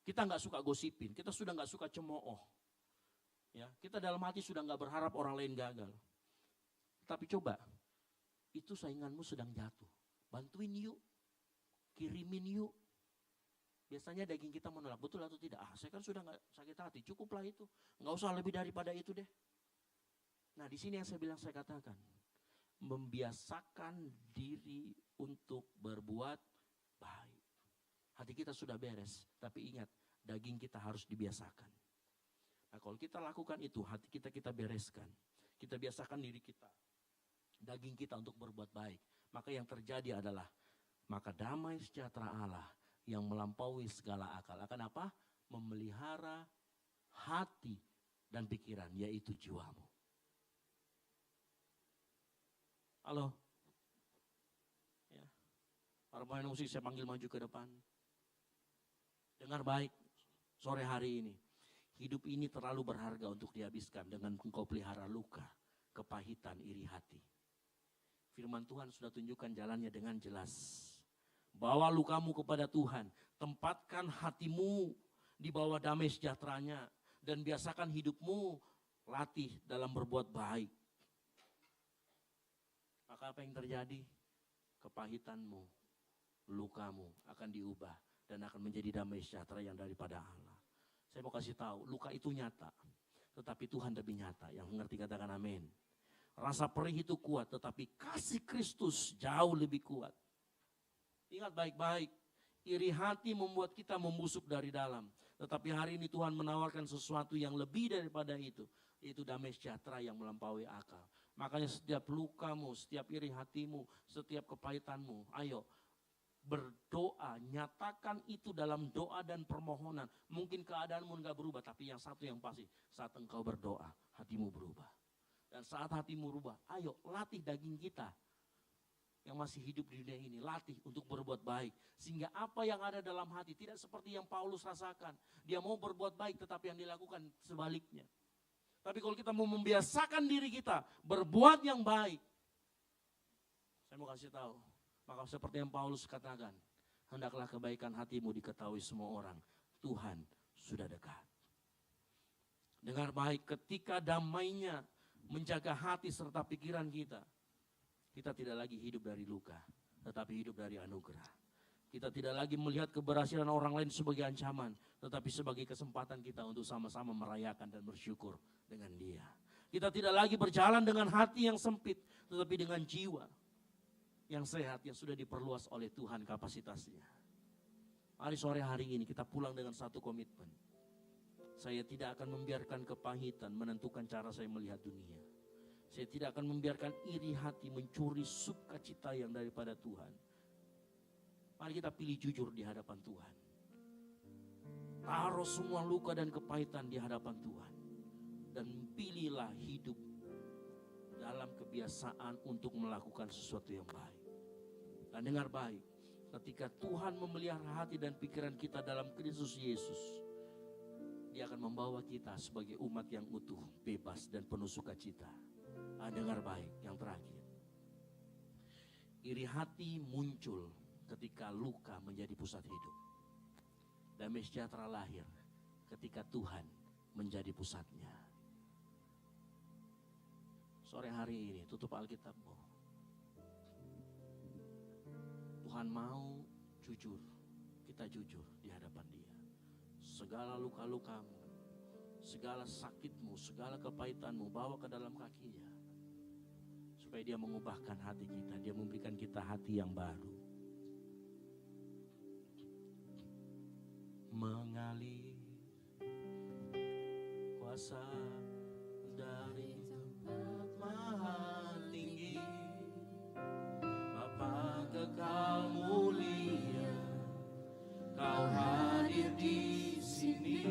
Kita nggak suka gosipin. Kita sudah nggak suka cemooh. Ya, kita dalam hati sudah nggak berharap orang lain gagal. Tapi coba, itu sainganmu sedang jatuh. Bantuin yuk, kirimin yuk. Biasanya daging kita menolak, betul atau tidak? Saya kan sudah nggak sakit hati, cukuplah itu. Nggak usah lebih daripada itu deh. Nah di sini yang saya katakan. Membiasakan diri untuk berbuat baik. Hati kita sudah beres, tapi ingat, daging kita harus dibiasakan. Nah kalau kita lakukan itu, hati kita bereskan. kita biasakan diri kita, daging kita untuk berbuat baik, maka yang terjadi adalah, maka damai sejahtera Allah yang melampaui segala akal akan apa? Memelihara hati dan pikiran, yaitu jiwamu. Halo? Ya. Para pemain musik saya panggil maju ke depan. Dengar baik, sore hari ini. Hidup ini terlalu berharga untuk dihabiskan dengan engkau pelihara luka, kepahitan, iri hati. Firman Tuhan sudah tunjukkan jalannya dengan jelas. Bawa lukamu kepada Tuhan, tempatkan hatimu di bawah damai sejahteranya, dan biasakan hidupmu latih dalam berbuat baik. Maka apa yang terjadi? Kepahitanmu, lukamu akan diubah dan akan menjadi damai sejahtera yang daripada Allah. Saya mau kasih tahu, luka itu nyata, tetapi Tuhan lebih nyata. Yang mengerti katakan amin. Rasa perih itu kuat, tetapi kasih Kristus jauh lebih kuat. Ingat baik-baik, iri hati membuat kita membusuk dari dalam. Tetapi hari ini Tuhan menawarkan sesuatu yang lebih daripada itu, yaitu damai sejahtera yang melampaui akal. Makanya setiap lukamu, setiap iri hatimu, setiap kepahitanmu, ayo berdoa, nyatakan itu dalam doa dan permohonan. Mungkin keadaanmu enggak berubah, tapi yang satu yang pasti, saat engkau berdoa, hatimu berubah. Dan saat hatimu berubah, ayo latih daging kita yang masih hidup di dunia ini, latih untuk berbuat baik. Sehingga apa yang ada dalam hati tidak seperti yang Paulus rasakan. Dia mau berbuat baik, tetapi yang dilakukan sebaliknya. Tapi kalau kita mau membiasakan diri kita berbuat yang baik, saya mau kasih tahu, maka seperti yang Paulus katakan, hendaklah kebaikan hatimu diketahui semua orang. Tuhan sudah dekat. Dengar baik, ketika damainya menjaga hati serta pikiran kita, kita tidak lagi hidup dari luka, tetapi hidup dari anugerah. Kita tidak lagi melihat keberhasilan orang lain sebagai ancaman, tetapi sebagai kesempatan kita untuk sama-sama merayakan dan bersyukur dengan Dia. Kita tidak lagi berjalan dengan hati yang sempit, tetapi dengan jiwa yang sehat, yang sudah diperluas oleh Tuhan kapasitasnya. Mari sore hari ini kita pulang dengan satu komitmen. Saya tidak akan membiarkan kepahitan menentukan cara saya melihat dunia. Saya tidak akan membiarkan iri hati mencuri sukacita yang daripada Tuhan. Mari kita pilih jujur di hadapan Tuhan. Taruh semua luka dan kepahitan di hadapan Tuhan. Dan pilihlah hidup dalam kebiasaan untuk melakukan sesuatu yang baik. Dan dengar baik, ketika Tuhan memelihara hati dan pikiran kita dalam Kristus Yesus, Dia akan membawa kita sebagai umat yang utuh, bebas dan penuh sukacita. Dengar baik, yang terakhir. Iri hati muncul ketika luka menjadi pusat hidup. Damai sejahtera lahir ketika Tuhan menjadi pusatnya. Sore hari ini tutup Alkitabmu. Tuhan mau jujur, kita jujur di hadapan Dia. Segala luka-lukamu, segala sakitmu, segala kepahitanmu bawa ke dalam kaki-Nya. Supaya Dia mengubahkan hati kita, Dia memberikan kita hati yang baru. Mengalir kuasa dari tempat maha tinggi, Bapa kekal mulia, Kau hadir di sini,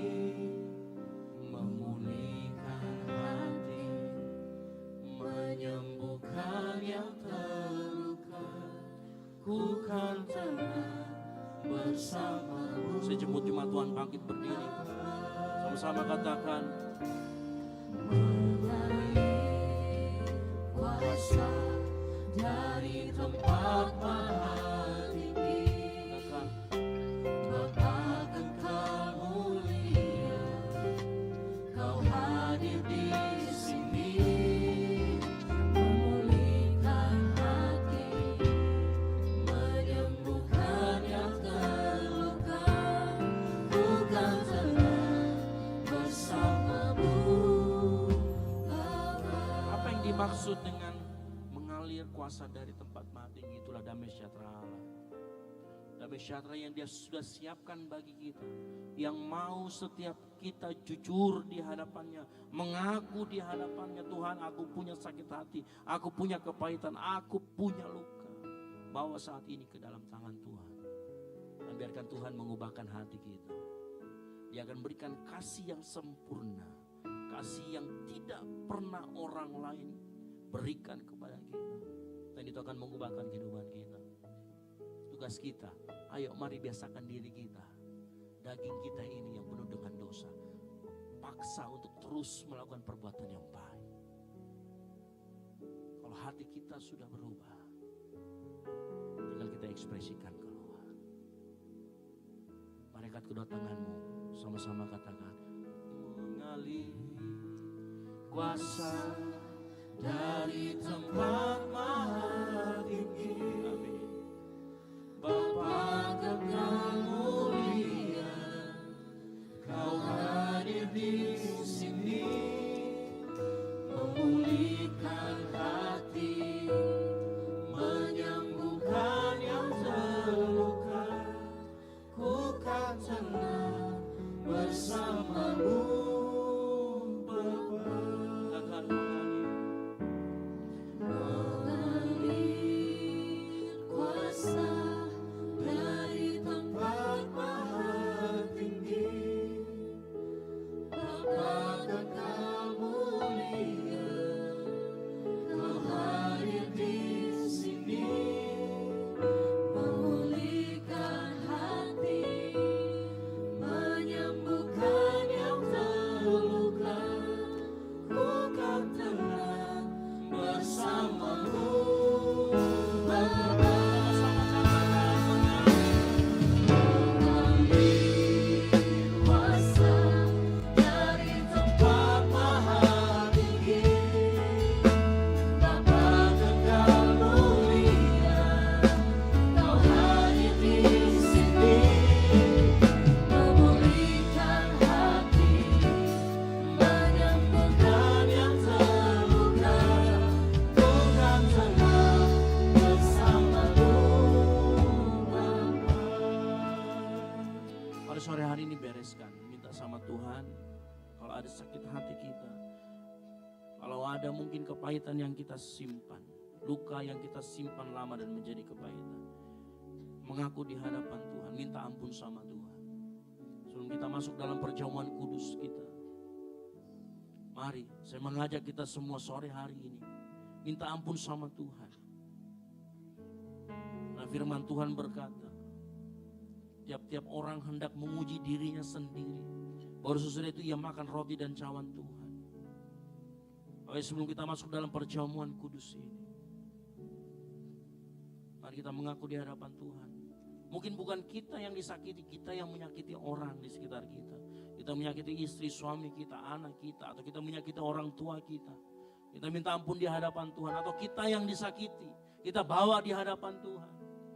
memulihkan hati, menyembuhkan yang terluka. Ku kan tenang bersamamu. Saya jemput jemaat Tuhan bangkit berdiri. Sama-sama katakan, mengalir kuasa dari tempat maha tinggi, Bapa kekal mulia, Kau hadir di sini, memulihkan hati, menyembuhkan yang terluka. Bukan tenang bersamamu, Bapa. Apa yang dimaksud dengan mengalir kuasa dari tempat maha tinggi? Itulah damai sejahtera Allah. Damai damai sejahtera yang Dia sudah siapkan bagi kita, yang mau setiap kita jujur di hadapannya, mengaku di hadapannya, Tuhan aku punya sakit hati, aku punya kepahitan, aku punya luka. Bawa saat ini ke dalam tangan Tuhan. Dan biarkan Tuhan mengubahkan hati kita. Dia akan berikan kasih yang sempurna, kasih yang tidak pernah orang lain berikan kepada kita. Dan itu akan mengubahkan kehidupan kita. Tugas kita, ayo mari biasakan diri kita. Daging kita ini yang penuh dengan dosa, paksa untuk terus melakukan perbuatan yang baik. Kalau hati kita sudah berubah, tinggal kita ekspresikan keluar. Mari angkat kedua tanganmu, sama-sama katakan, mengalir kuasa dari tempat maha tinggi. Amin. Bapa kekal mulia, Kau hadir di sini, memulihkan hati, menyembuhkan yang terluka. Ku kan tenang bersamamu, Bapa. Akan mengalir kuasa dari tempat maha tinggi. Bapa kekal mulia, Kau hadir di sini, memulihkan hati, menyembuhkan yang terluka. Ku kan tenang bersamamu, Bapa. Kuasa dari tempat maha tinggi, Bapa kekal mulia, Kau hadir di sini, memulihkan hati, menyembuhkan yang terluka. Ku kan tenang bersamamu, Bapa. Pada sore hari ini bereskan, minta sama Tuhan. Kalau ada sakit hati kita, kalau ada mungkin kepahitan yang kita simpan, luka yang kita simpan lama dan menjadi kepahitan, mengaku di hadapan Tuhan, minta ampun sama Tuhan. Sebelum kita masuk dalam perjamuan kudus kita, mari saya mengajak kita semua sore hari ini minta ampun sama Tuhan. Nah, firman Tuhan berkata, tiap-tiap orang hendak menguji dirinya sendiri, baru sesudah itu ia makan roti dan cawan Tuhan. Oke, sebelum kita masuk dalam perjamuan kudus ini, mari kita mengaku di hadapan Tuhan. Mungkin bukan kita yang disakiti, kita yang menyakiti orang di sekitar kita. Kita menyakiti istri, suami kita, anak kita, atau kita menyakiti orang tua kita. Kita minta ampun di hadapan Tuhan, atau kita yang disakiti, kita bawa di hadapan Tuhan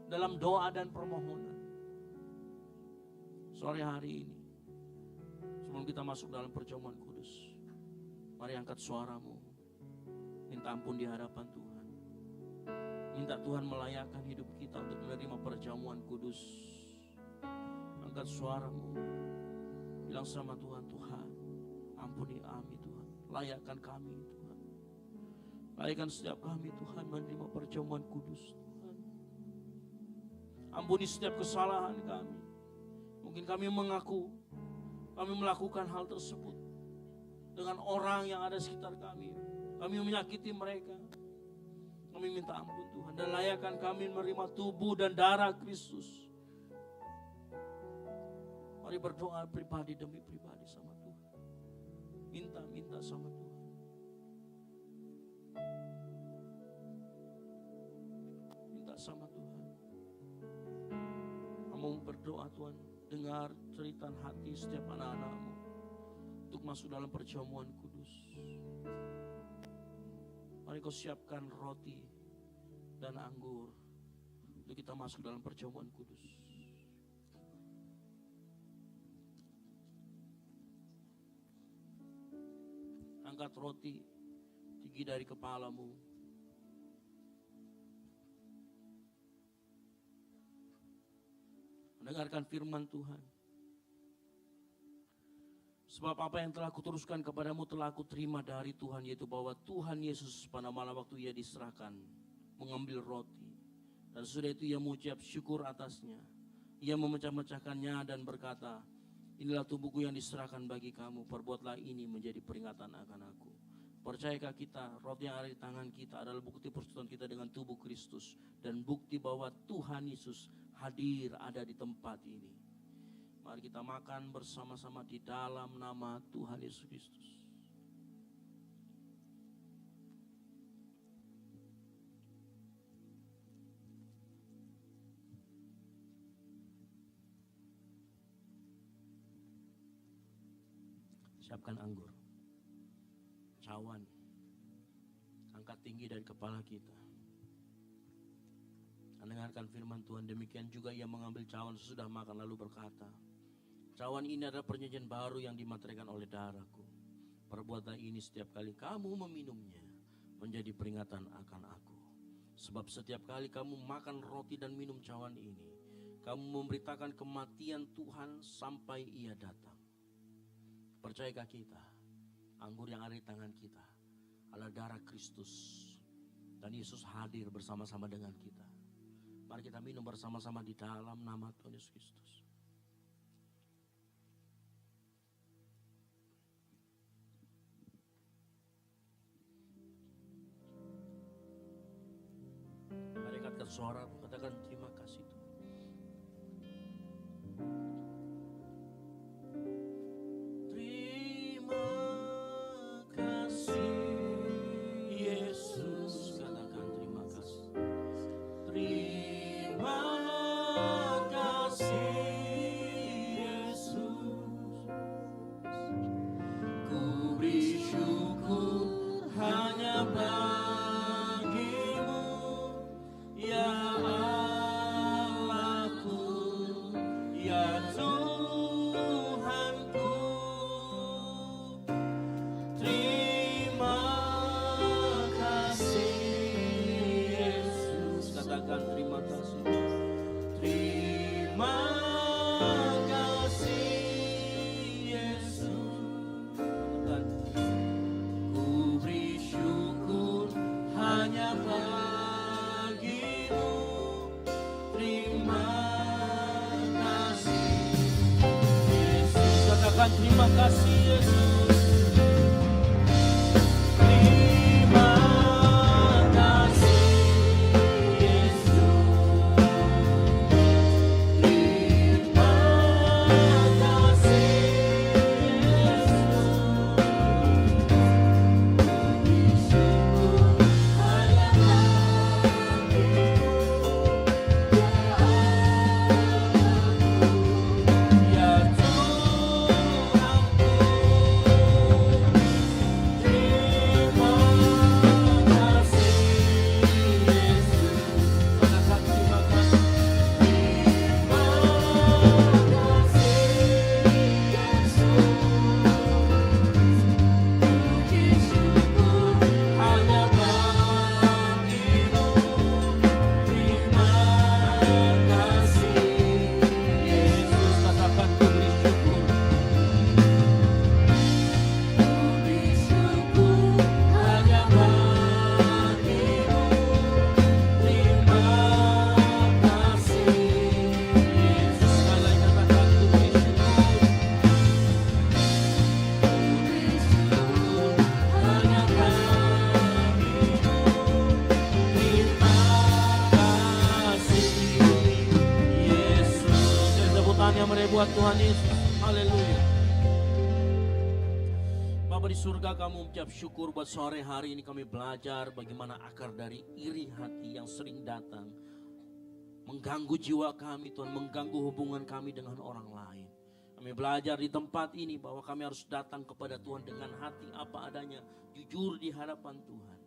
dalam doa dan permohonan. Sore hari ini, sebelum kita masuk dalam perjamuan kudus, mari angkat suaramu, minta ampun di hadapan Tuhan. Minta Tuhan melayakkan hidup kita untuk menerima perjamuan kudus. Angkat suaramu, bilang sama Tuhan, Tuhan ampuni kami Tuhan, layakkan kami Tuhan, layakkan setiap kami Tuhan menerima perjamuan kudus Tuhan. Ampuni setiap kesalahan kami. Mungkin kami mengaku kami melakukan hal tersebut dengan orang yang ada sekitar kami. Kami menyakiti mereka. Kami minta ampun Tuhan, dan layakkan kami menerima tubuh dan darah Kristus. Mari berdoa pribadi demi pribadi sama Tuhan. Minta sama Tuhan. Minta sama Tuhan. Kamu berdoa, Tuhan, dengar cerita hati setiap anak-anakmu untuk masuk dalam perjamuan kudus. Mari kau siapkan roti dan anggur untuk kita masuk dalam perjamuan kudus. Angkat roti tinggi dari kepalamu. mendengarkan firman Tuhan. Sebab apa yang telah kuteruskan kepadamu telah aku terima dari Tuhan, yaitu bahwa Tuhan Yesus pada malam waktu ia diserahkan mengambil roti, dan sudah itu ia mengucap syukur atasnya. Ia memecah-mecahkannya dan berkata, inilah tubuhku yang diserahkan bagi kamu, perbuatlah ini menjadi peringatan akan aku. Percayakah kita, roti yang ada di tangan kita adalah bukti persekutuan kita dengan tubuh Kristus, dan bukti bahwa Tuhan Yesus hadir ada di tempat ini. Mari kita makan bersama-sama di dalam nama Tuhan Yesus Kristus. Siapkan anggur, cawan, angkat tinggi dari kepala kita. Mendengarkan firman Tuhan, demikian juga ia mengambil cawan sesudah makan lalu berkata, cawan ini adalah perjanjian baru yang dimateraikan oleh darahku. Perbuatlah ini setiap kali kamu meminumnya menjadi peringatan akan aku. Sebab setiap kali kamu makan roti dan minum cawan ini, kamu memberitakan kematian Tuhan sampai ia datang. Percayakah kita, anggur yang ada di tangan kita adalah darah Kristus, dan Yesus hadir bersama-sama dengan kita. Mari kita minum bersama-sama di dalam nama Tuhan Yesus Kristus. Mari angkat suara, katakan terima kasih Tuhan. Terima kasih Yesus. Terima kasih Yesus. Terima kasih Yesus. Hanya buat Tuhan Yesus. Haleluya. Bapa di surga, kami mengucap syukur buat sore hari ini kami belajar bagaimana akar dari iri hati yang sering datang mengganggu jiwa kami Tuhan, mengganggu hubungan kami dengan orang lain. Kami belajar di tempat ini bahwa kami harus datang kepada Tuhan dengan hati apa adanya, jujur di hadapan Tuhan.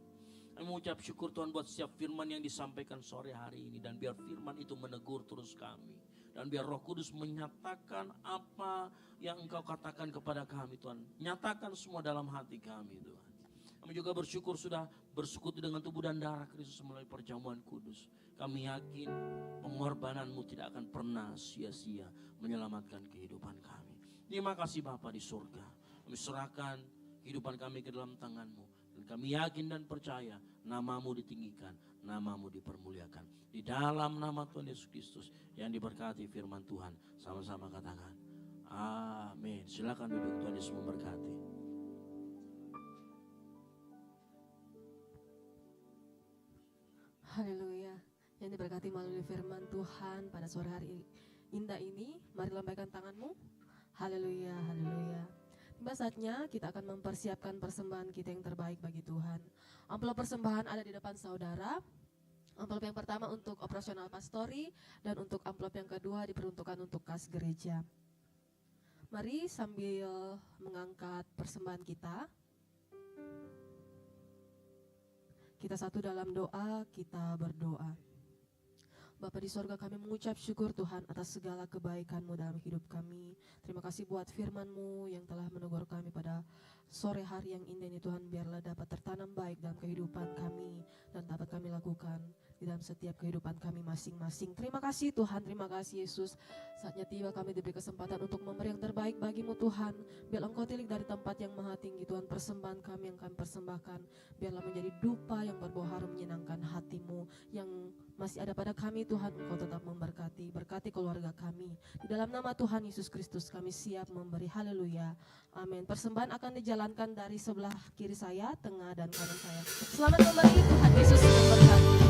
Kami mengucap syukur Tuhan buat setiap firman yang disampaikan sore hari ini, dan biar firman itu menegur terus kami. Dan biar Roh Kudus menyatakan apa yang Engkau katakan kepada kami Tuhan. Nyatakan semua dalam hati kami Tuhan. Kami juga bersyukur sudah bersekutu dengan tubuh dan darah Kristus melalui perjamuan kudus. Kami yakin pengorbananmu tidak akan pernah sia-sia menyelamatkan kehidupan kami. Terima kasih Bapa di surga. Kami serahkan kehidupan kami ke dalam tangan-Mu. Dan kami yakin dan percaya nama-Mu ditinggikan, nama-Mu dipermuliakan. Di dalam nama Tuhan Yesus Kristus yang diberkati firman Tuhan. Sama-sama katakan, amin. Silakan duduk, Tuhan Yesus memberkati. Haleluya. Yang diberkati melalui firman Tuhan pada sore hari indah ini, mari lambaikan tanganmu. Haleluya, haleluya. Tiba saatnya kita akan mempersiapkan persembahan kita yang terbaik bagi Tuhan. Amplop persembahan ada di depan saudara. Amplop yang pertama untuk operasional pastori, dan untuk amplop yang kedua diperuntukkan untuk kas gereja. Mari sambil mengangkat persembahan kita satu dalam doa, kita berdoa. Bapa di sorga, kami mengucap syukur Tuhan atas segala kebaikan-Mu dalam hidup kami. Terima kasih buat firman-Mu yang telah menegur kami pada sore hari yang indah ini Tuhan. Biarlah dapat tertanam baik dalam kehidupan kami dan dapat kami lakukan di dalam setiap kehidupan kami masing-masing. Terima kasih Tuhan, terima kasih Yesus. Saatnya tiba kami diberi kesempatan untuk memberi yang terbaik bagi-Mu Tuhan. Biar Engkau tilik dari tempat yang maha tinggi Tuhan, persembahan kami yang kami persembahkan. Biarlah menjadi dupa yang berbau harum menyenangkan hati-Mu. Yang masih ada pada kami Tuhan, Engkau tetap memberkati, berkati keluarga kami. Di dalam nama Tuhan Yesus Kristus kami siap memberi, haleluya, amin. Persembahan akan dijalankan dari sebelah kiri saya, tengah dan kanan saya. Selamat memberi, Tuhan Yesus memberkati.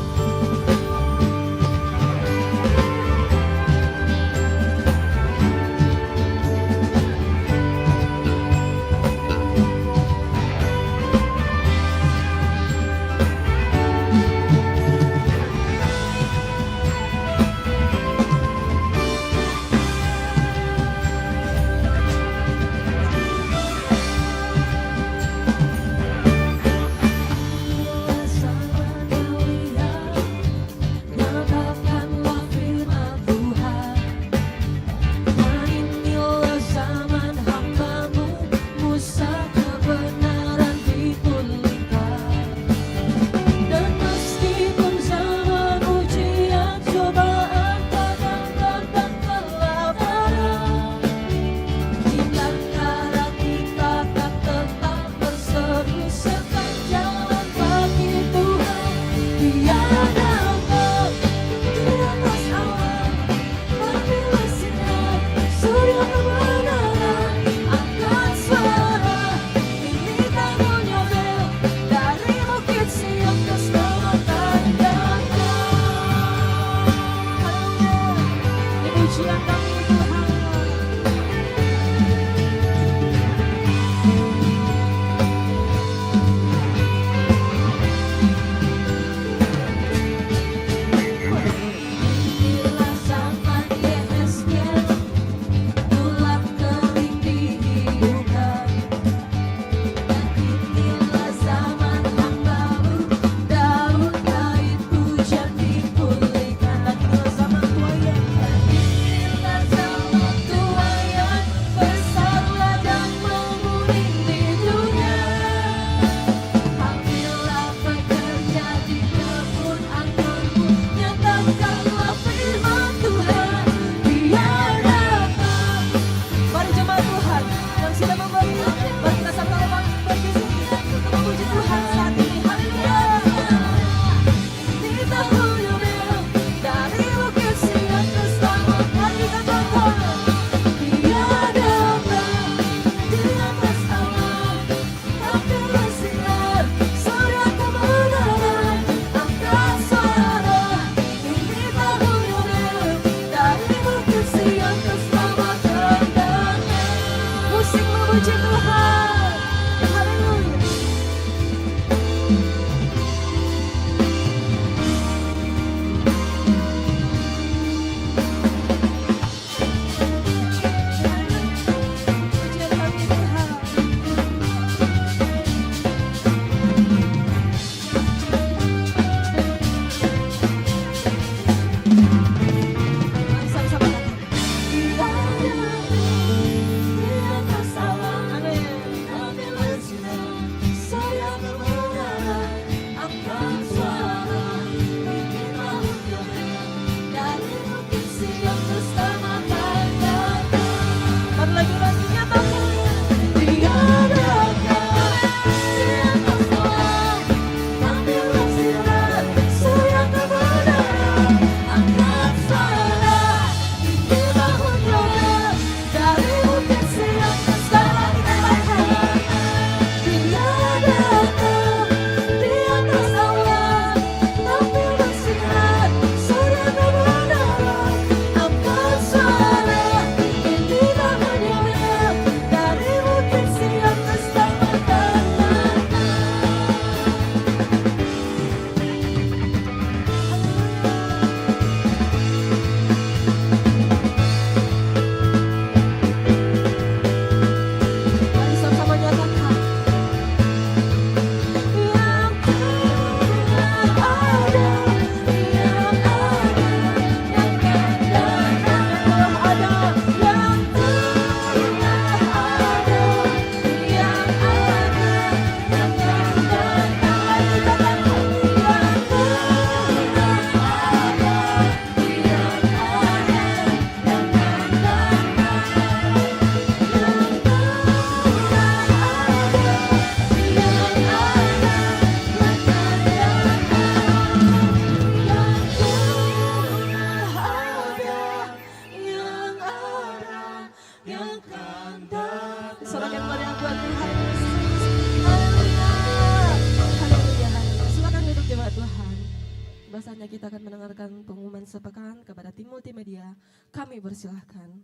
Kami persilahkan.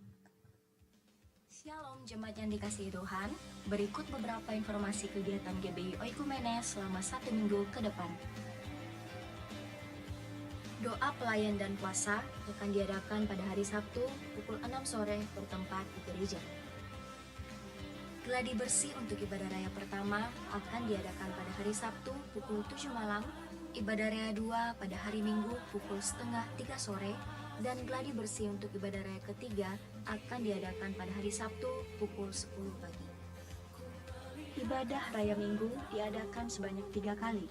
Shalom jemaat yang dikasihi Tuhan. Berikut beberapa informasi kegiatan GBI Oikumene selama 1 minggu ke depan. Doa pelayan dan puasa akan diadakan pada hari Sabtu pukul 6 sore bertempat di gereja. Gladi bersih untuk ibadah raya pertama akan diadakan pada hari Sabtu pukul 7 malam, ibadah raya 2 pada hari Minggu pukul setengah 3 sore, dan gladi bersih untuk ibadah raya ketiga akan diadakan pada hari Sabtu pukul 10 pagi. Ibadah raya Minggu diadakan sebanyak 3 kali,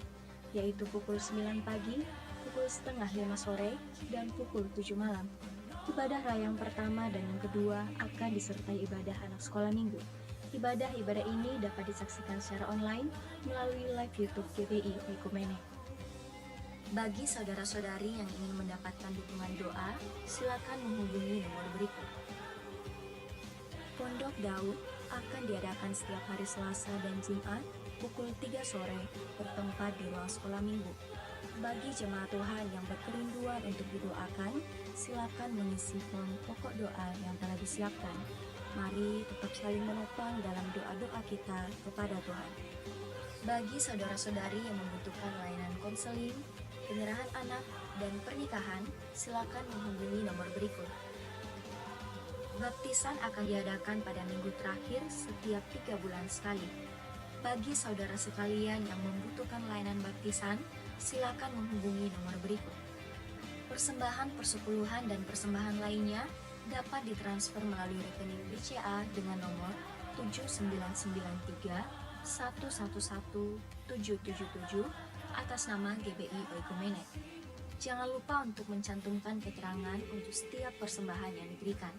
yaitu pukul 9 pagi, pukul setengah 5 sore, dan pukul 7 malam. Ibadah raya yang pertama dan yang kedua akan disertai ibadah anak sekolah minggu. Ibadah-ibadah ini dapat disaksikan secara online melalui live YouTube GBI Oikumene. Bagi saudara-saudari yang ingin mendapatkan dukungan doa, silakan menghubungi nomor berikut. Pondok Daud akan diadakan setiap hari Selasa dan Jumat pukul 3 sore bertempat di ruang sekolah minggu. Bagi jemaat Tuhan yang berkerinduan untuk didoakan, silakan mengisi form pokok doa yang telah disiapkan. Mari tetap saling menopang dalam doa-doa kita kepada Tuhan. Bagi saudara-saudari yang membutuhkan layanan konseling, penyerahan anak, dan pernikahan, silakan menghubungi nomor berikut. Baptisan akan diadakan pada minggu terakhir setiap 3 bulan sekali. Bagi saudara sekalian yang membutuhkan layanan baptisan, silakan menghubungi nomor berikut. Persembahan persepuluhan dan persembahan lainnya dapat ditransfer melalui rekening BCA dengan nomor 7993 111 777 atas nama GBI Oikumene. Jangan lupa untuk mencantumkan keterangan untuk setiap persembahan yang diberikan.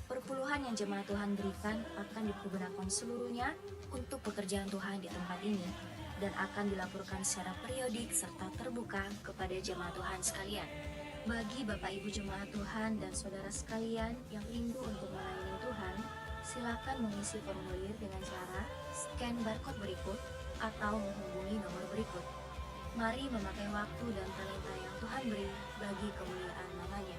Perpuluhan yang jemaat Tuhan berikan akan dipergunakan seluruhnya untuk pekerjaan Tuhan di tempat ini dan akan dilaporkan secara periodik serta terbuka kepada jemaat Tuhan sekalian. Bagi Bapak Ibu jemaat Tuhan dan saudara sekalian yang rindu untuk melayani Tuhan, silakan mengisi formulir dengan cara scan barcode berikut atau menghubungi nomor berikut. Mari memakai waktu dan talenta yang Tuhan beri bagi kemuliaan namanya.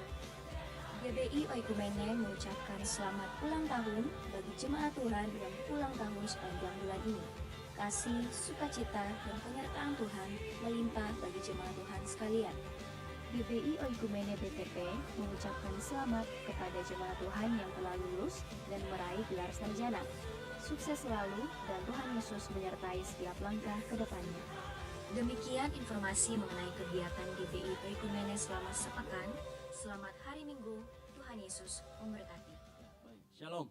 GBI Oikumene mengucapkan selamat ulang tahun bagi jemaat Tuhan yang ulang tahun sepanjang bulan ini. Kasih, sukacita, dan penyertaan Tuhan melimpah bagi jemaat Tuhan sekalian. GBI Oikumene BTP mengucapkan selamat kepada jemaat Tuhan yang telah lulus dan meraih gelar sarjana. Sukses selalu dan Tuhan Yesus menyertai setiap langkah ke depannya. Demikian informasi mengenai kegiatan GBI Oikumene selama sepekan. Selamat hari Minggu, Tuhan Yesus memberkati. Baik, shalom.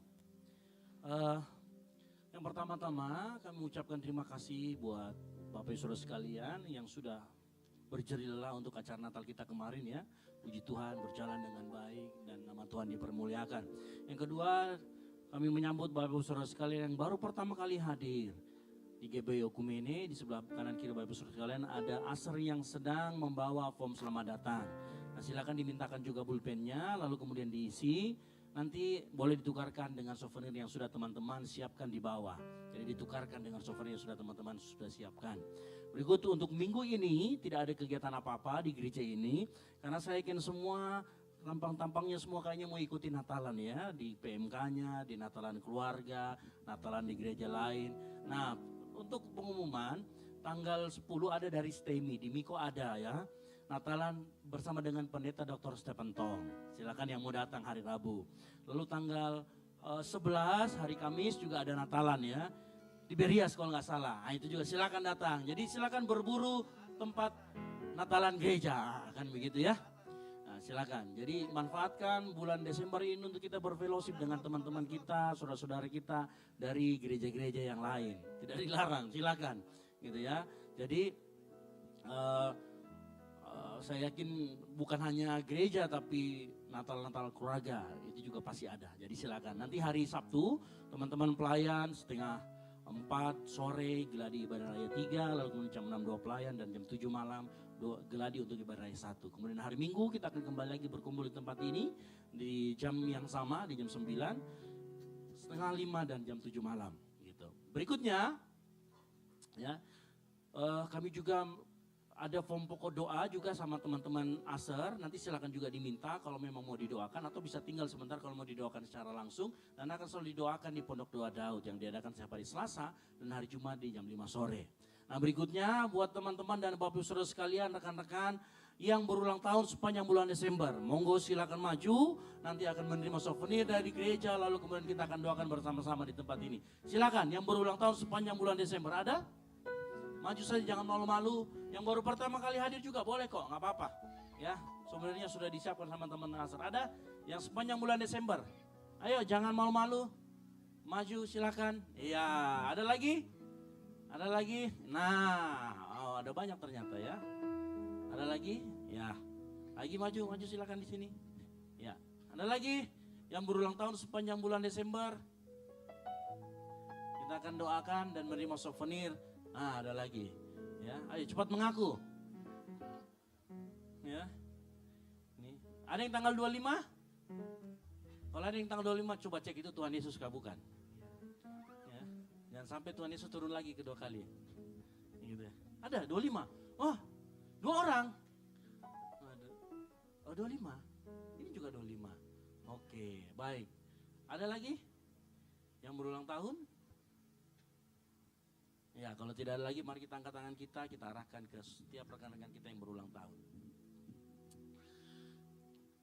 Yang pertama-tama kami mengucapkan terima kasih buat Bapak Ibu Saudara sekalian yang sudah berjerih lelah untuk acara Natal kita kemarin ya. Puji Tuhan berjalan dengan baik dan nama Tuhan dipermuliakan. Yang kedua, kami menyambut Bapak Ibu Saudara sekalian yang baru pertama kali hadir di GBI Oikumene. Di sebelah kanan kiri Bapak Ibu Saudara sekalian ada Aser yang sedang membawa form selamat datang. Nah, silakan dimintakan juga pulpennya lalu kemudian diisi. Nanti boleh ditukarkan dengan souvenir yang sudah teman-teman siapkan di bawah. Jadi ditukarkan dengan souvenir yang sudah teman-teman sudah siapkan. Berikut untuk minggu ini tidak ada kegiatan apa-apa di gereja ini. Karena saya yakin semua tampang-tampangnya semua kayaknya mau ikuti Natalan ya. Di PMK-nya, di Natalan keluarga, Natalan di gereja lain. Nah untuk pengumuman tanggal 10 ada dari STEMI, di Miko ada ya. Natalan bersama dengan Pendeta Dr. Stephen Tong. Silakan yang mau datang hari Rabu. Lalu tanggal 11 hari Kamis juga ada Natalan ya. Di Berias kalau nggak salah. Nah, itu juga silakan datang. Jadi silakan berburu tempat Natalan gereja kan begitu ya. Nah, silakan. Jadi manfaatkan bulan Desember ini untuk kita berfellowship dengan teman-teman kita, saudara-saudara kita dari gereja-gereja yang lain. Tidak dilarang, silakan gitu ya. Jadi saya yakin bukan hanya gereja tapi Natal-Natal keluarga itu juga pasti ada. Jadi silakan. Nanti hari Sabtu teman-teman pelayan setengah 4 sore geladi ibadah raya 3, lalu kemudian jam 6 2 pelayan dan jam 7 malam geladi untuk ibadah raya 1. Kemudian hari Minggu kita akan kembali lagi berkumpul di tempat ini di jam yang sama, di jam 9, setengah 5 dan jam 7 malam gitu. Berikutnya ya kami juga Ada form pokok doa juga sama teman-teman Aser, nanti silakan juga diminta kalau memang mau didoakan atau bisa tinggal sebentar kalau mau didoakan secara langsung. Dan akan selalu didoakan di Pondok Doa Daud yang diadakan setiap hari Selasa dan hari Jumat di jam 5 sore. Nah berikutnya buat teman-teman dan Bapak Ibu Saudara sekalian, rekan-rekan yang berulang tahun sepanjang bulan Desember, monggo silakan maju, nanti akan menerima souvenir dari gereja, lalu kemudian kita akan doakan bersama-sama di tempat ini. Silakan yang berulang tahun sepanjang bulan Desember, ada? Maju saja, jangan malu-malu. Yang baru pertama kali hadir juga boleh kok, nggak apa-apa. Ya, sebenarnya sudah disiapkan sama teman Aser. Ada yang sepanjang bulan Desember. Ayo, jangan malu-malu. Maju, silakan. Iya, ada lagi? Ada lagi? Nah, oh, ada banyak ternyata ya. Ada lagi? Ya. Lagi maju silakan di sini. Ya, ada lagi yang berulang tahun sepanjang bulan Desember. Kita akan doakan dan menerima souvenir. Ah, ada lagi. Ya, ayo cepat mengaku. Ya. Ini, ada yang tanggal 25? Kalau ada yang tanggal 25 coba cek itu Tuhan Yesus kah bukan? Ya. Jangan sampai Tuhan Yesus turun lagi kedua kali. Gitu ya. Ada 25. Oh, 2 orang. Oh, 25. Ini juga 25. Oke, baik. Ada lagi yang berulang tahun? Ya, kalau tidak ada lagi, mari kita angkat tangan kita arahkan ke setiap rekan-rekan kita yang berulang tahun.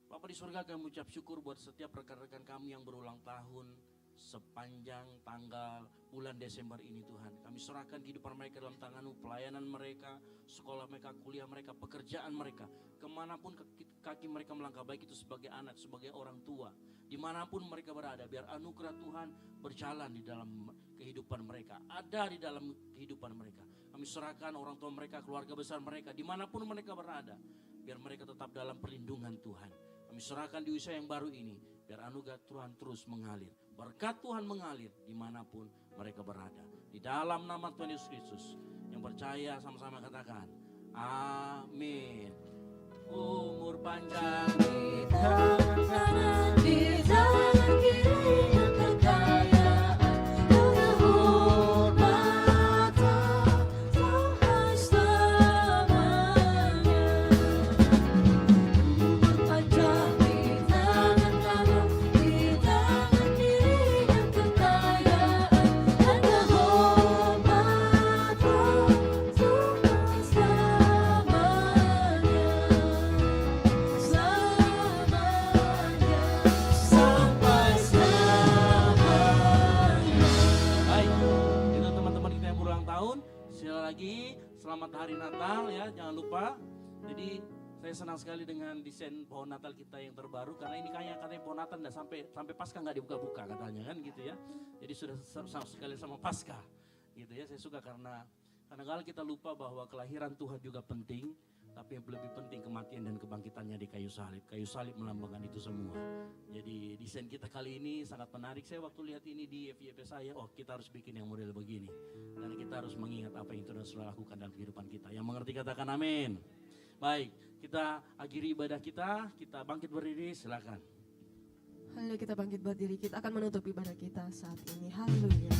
Bapa di surga, kami mengucap syukur buat setiap rekan-rekan kami yang berulang tahun sepanjang tanggal bulan Desember ini Tuhan. Kami serahkan kehidupan mereka dalam tangan-Mu, pelayanan mereka, sekolah mereka, kuliah mereka, pekerjaan mereka. Kemanapun kaki mereka melangkah, baik itu sebagai anak, sebagai orang tua. Dimanapun mereka berada, biar anugerah Tuhan berjalan di dalam kehidupan mereka, ada di dalam kehidupan mereka. Kami serahkan orang tua mereka, keluarga besar mereka, dimanapun mereka berada, biar mereka tetap dalam perlindungan Tuhan. Kami serahkan di usia yang baru ini, biar anugerah Tuhan terus mengalir, berkat Tuhan mengalir dimanapun mereka berada. Di dalam nama Tuhan Yesus Kristus, yang percaya sama-sama katakan, amin. Umur panjang di tangan kanan, di tangan kiri yang kekayaan, kehormatan Tuhan selamanya. Umur panjang di tangan kanan, di tangan kiri yang kekayaan, dan kehormatan Tuhan selamanya. Sampai selamanya. Baik, itu teman-teman kita yang berulang tahun. Sekali lagi selamat hari Natal ya, jangan lupa. Jadi saya senang sekali dengan desain pohon Natal kita yang terbaru, karena ini katanya pohon Natal nggak sampai Paskah nggak dibuka-buka katanya kan gitu ya. Jadi sudah sama sekali sama Paskah gitu ya. Saya suka karena kadang-kadang kita lupa bahwa kelahiran Tuhan juga penting. Tapi yang lebih penting kematian dan kebangkitannya di kayu salib. Kayu salib melambangkan itu semua. Jadi desain kita kali ini sangat menarik. Saya waktu lihat ini di FYP saya, oh kita harus bikin yang model begini. Karena kita harus mengingat apa yang Tuhan sudah lakukan dalam kehidupan kita. Yang mengerti katakan amin. Baik, kita akhiri ibadah kita bangkit berdiri, silakan. Haleluya, kita bangkit berdiri, kita akan menutup ibadah kita saat ini. Haleluya.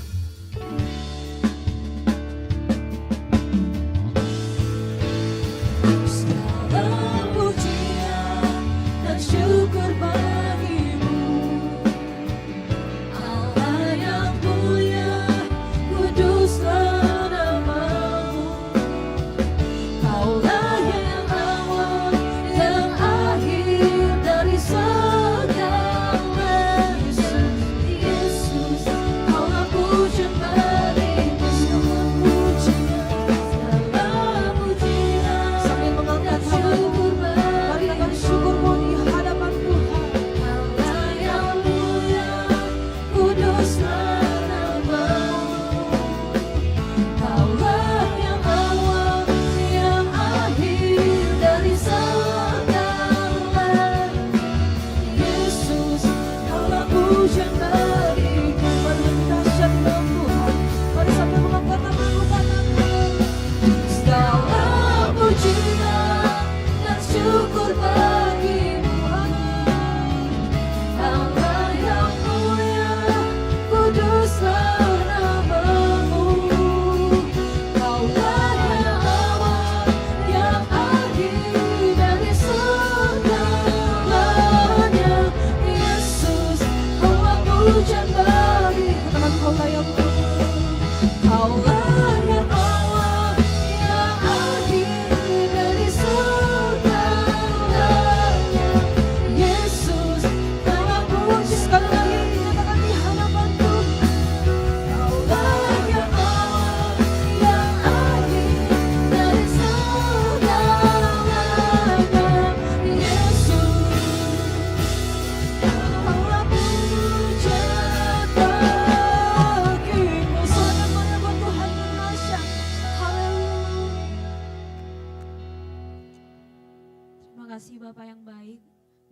Segala pujian dan syukur bagimu, Allah yang mulia, kuduslah nama-Mu. Kaulah yang awal dan akhir dari segala. Yesus, Kaulah pujian bagimu. Segala pujian sambil mengangkat syukur, mari akan syukurmu di hadapan Tuhan. Allah yang mulia, kuduslah nama-Mu. Kaulah yang awal, yang akhir dari segala. Yesus, Kaulah pujian bagiku. Mari kita syukur Tuhan, mari sambil mengangkat nama-Mu katakan. Segala pujian dan syukur bagimu, Allah yang mulia, kuduslah nama-Mu. Kaulah yang awal, yang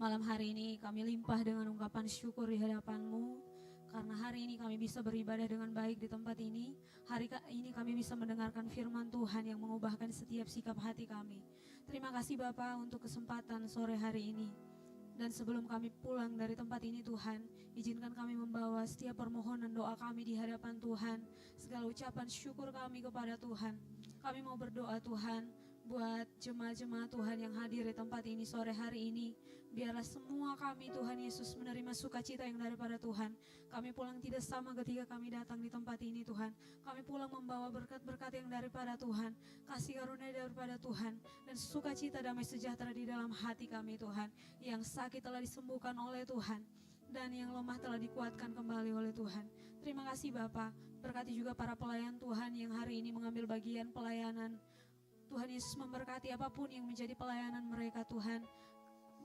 Malam hari ini kami limpah dengan ungkapan syukur di hadapan-Mu. Karena hari ini kami bisa beribadah dengan baik di tempat ini. Ini kami bisa mendengarkan firman Tuhan yang mengubahkan setiap sikap hati kami. Terima kasih Bapa untuk kesempatan sore hari ini. Dan sebelum kami pulang dari tempat ini Tuhan, izinkan kami membawa setiap permohonan doa kami di hadapan Tuhan. Segala ucapan syukur kami kepada Tuhan. Kami mau berdoa Tuhan buat jemaat-jemaat Tuhan yang hadir di tempat ini sore hari ini. Biarlah semua kami Tuhan Yesus menerima sukacita yang daripada Tuhan. Kami pulang tidak sama ketika kami datang di tempat ini Tuhan. Kami pulang membawa berkat-berkat yang daripada Tuhan, kasih karunia daripada Tuhan, dan sukacita damai sejahtera di dalam hati kami Tuhan. Yang sakit telah disembuhkan oleh Tuhan, dan yang lemah telah dikuatkan kembali oleh Tuhan. Terima kasih Bapa. Berkati juga para pelayan Tuhan yang hari ini mengambil bagian pelayanan. Tuhan Yesus memberkati apapun yang menjadi pelayanan mereka Tuhan,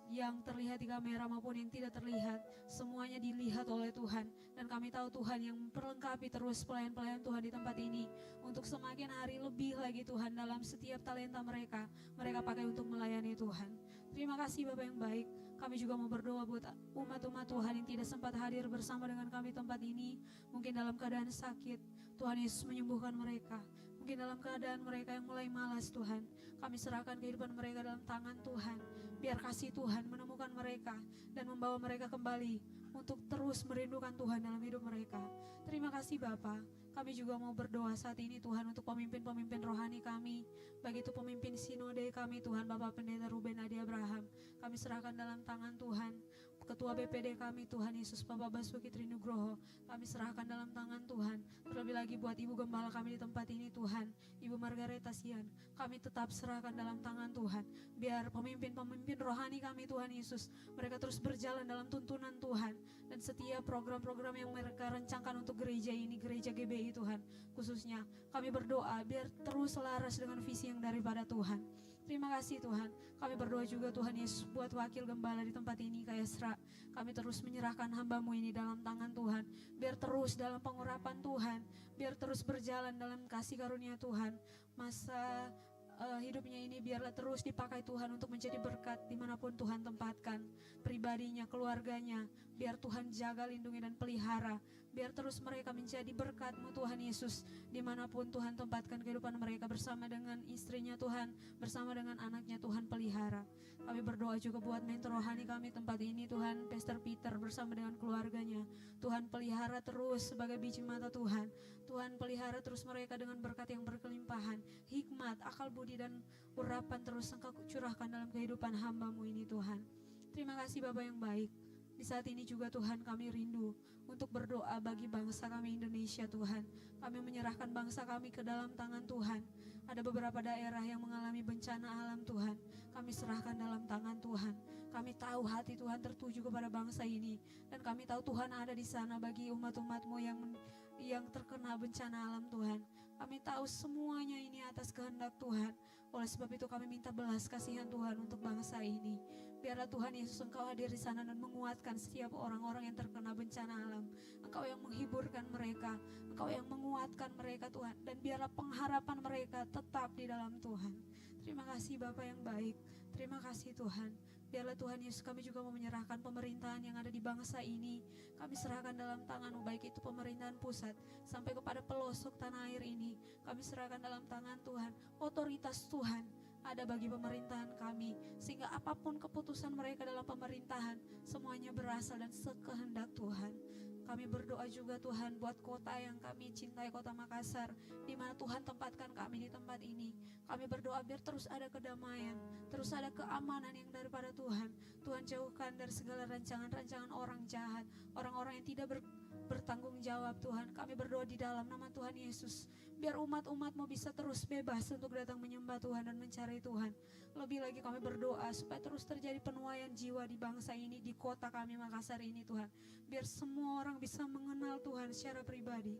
yang terlihat di kamera maupun yang tidak terlihat, semuanya dilihat oleh Tuhan. Dan kami tahu Tuhan yang memperlengkapi terus pelayan-pelayan Tuhan di tempat ini untuk semakin hari lebih lagi Tuhan dalam setiap talenta mereka pakai untuk melayani Tuhan. Terima kasih Bapak yang baik. Kami juga mau berdoa buat umat-umat Tuhan yang tidak sempat hadir bersama dengan kami tempat ini. Mungkin dalam keadaan sakit, Tuhan Yesus menyembuhkan mereka. Mungkin dalam keadaan mereka yang mulai malas Tuhan, kami serahkan kehidupan mereka dalam tangan Tuhan. Biar kasih Tuhan menemukan mereka dan membawa mereka kembali untuk terus merindukan Tuhan dalam hidup mereka. Terima kasih Bapa. Kami juga mau berdoa saat ini Tuhan untuk pemimpin-pemimpin rohani kami. Bagi itu pemimpin sinode kami Tuhan, Bapak Pendeta Ruben Adi Abraham, kami serahkan dalam tangan Tuhan. Ketua BPD kami Tuhan Yesus Bapak Basuki Trinugroho, kami serahkan dalam tangan Tuhan. Terlebih lagi buat Ibu Gembala kami di tempat ini Tuhan, Ibu Margareta Sian, kami tetap serahkan dalam tangan Tuhan. Biar pemimpin-pemimpin rohani kami Tuhan Yesus, mereka terus berjalan dalam tuntunan Tuhan. Dan setiap program-program yang mereka rencangkan untuk gereja ini, gereja GBI Tuhan khususnya, kami berdoa biar terus selaras dengan visi yang daripada Tuhan. Terima kasih Tuhan. Kami berdoa juga Tuhan Yesus buat wakil gembala di tempat ini Kak Esra. Kami terus menyerahkan hamba-Mu ini dalam tangan Tuhan. Biar terus dalam pengurapan Tuhan, biar terus berjalan dalam kasih karunia Tuhan. Masa hidupnya ini biarlah terus dipakai Tuhan untuk menjadi berkat dimanapun Tuhan tempatkan. Pribadinya, keluarganya, biar Tuhan jaga, lindungi dan pelihara. Biar terus mereka menjadi berkat-Mu Tuhan Yesus, dimanapun Tuhan tempatkan kehidupan mereka, bersama dengan istrinya Tuhan, bersama dengan anaknya Tuhan pelihara. Kami berdoa juga buat mentor rohani kami tempat ini Tuhan, Pastor Peter bersama dengan keluarganya. Tuhan pelihara terus sebagai biji mata Tuhan. Tuhan pelihara terus mereka dengan berkat yang berkelimpahan, hikmat, akal budi dan urapan terus Engkau curahkan dalam kehidupan hamba-Mu ini Tuhan. Terima kasih Bapa yang baik. Di saat ini juga Tuhan kami rindu untuk berdoa bagi bangsa kami Indonesia Tuhan. Kami menyerahkan bangsa kami ke dalam tangan Tuhan. Ada beberapa daerah yang mengalami bencana alam Tuhan. Kami serahkan dalam tangan Tuhan. Kami tahu hati Tuhan tertuju kepada bangsa ini. Dan kami tahu Tuhan ada di sana bagi umat-umat-Mu yang terkena bencana alam Tuhan. Kami tahu semuanya ini atas kehendak Tuhan. Oleh sebab itu kami minta belas kasihan Tuhan untuk bangsa ini. Biarlah Tuhan Yesus Engkau hadir di sana dan menguatkan setiap orang-orang yang terkena bencana alam. Engkau yang menghiburkan mereka, Engkau yang menguatkan mereka Tuhan. Dan biarlah pengharapan mereka tetap di dalam Tuhan. Terima kasih Bapa yang baik. Terima kasih Tuhan. Biarlah Tuhan Yesus kami juga mau menyerahkan pemerintahan yang ada di bangsa ini. Kami serahkan dalam tangan-Mu, baik itu pemerintahan pusat sampai kepada pelosok tanah air ini. Kami serahkan dalam tangan Tuhan. Otoritas Tuhan ada bagi pemerintahan kami, sehingga apapun keputusan mereka dalam pemerintahan, semuanya berasal dan sekehendak Tuhan. Kami berdoa juga Tuhan buat kota yang kami cintai, kota Makassar, di mana Tuhan tempatkan kami di tempat ini. Kami berdoa biar terus ada kedamaian, terus ada keamanan yang daripada Tuhan. Tuhan jauhkan dari segala rancangan-rancangan orang jahat, orang-orang yang tidak bertanggung jawab Tuhan. Kami berdoa di dalam nama Tuhan Yesus, biar umat-umat-Mu bisa terus bebas untuk datang menyembah Tuhan dan mencari Tuhan. Lebih lagi kami berdoa supaya terus terjadi penuaian jiwa di bangsa ini, di kota kami Makassar ini Tuhan. Biar semua orang bisa mengenal Tuhan secara pribadi.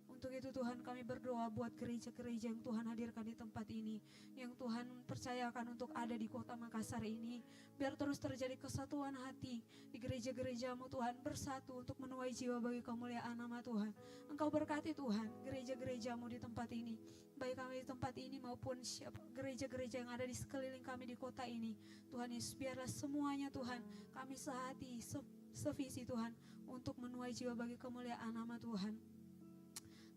Untuk itu Tuhan kami berdoa buat gereja-gereja yang Tuhan hadirkan di tempat ini, yang Tuhan percayakan untuk ada di kota Makassar ini. Biar terus terjadi kesatuan hati di gereja-gerejamu Tuhan, bersatu untuk menuai jiwa bagi kemuliaan nama Tuhan. Engkau berkati Tuhan gereja-gerejamu di tempat ini, baik kami di tempat ini maupun gereja-gereja yang ada di sekeliling kami di kota ini. Tuhan Yesus, biarlah semuanya Tuhan kami sehati, sevisi Tuhan, untuk menuai jiwa bagi kemuliaan nama Tuhan.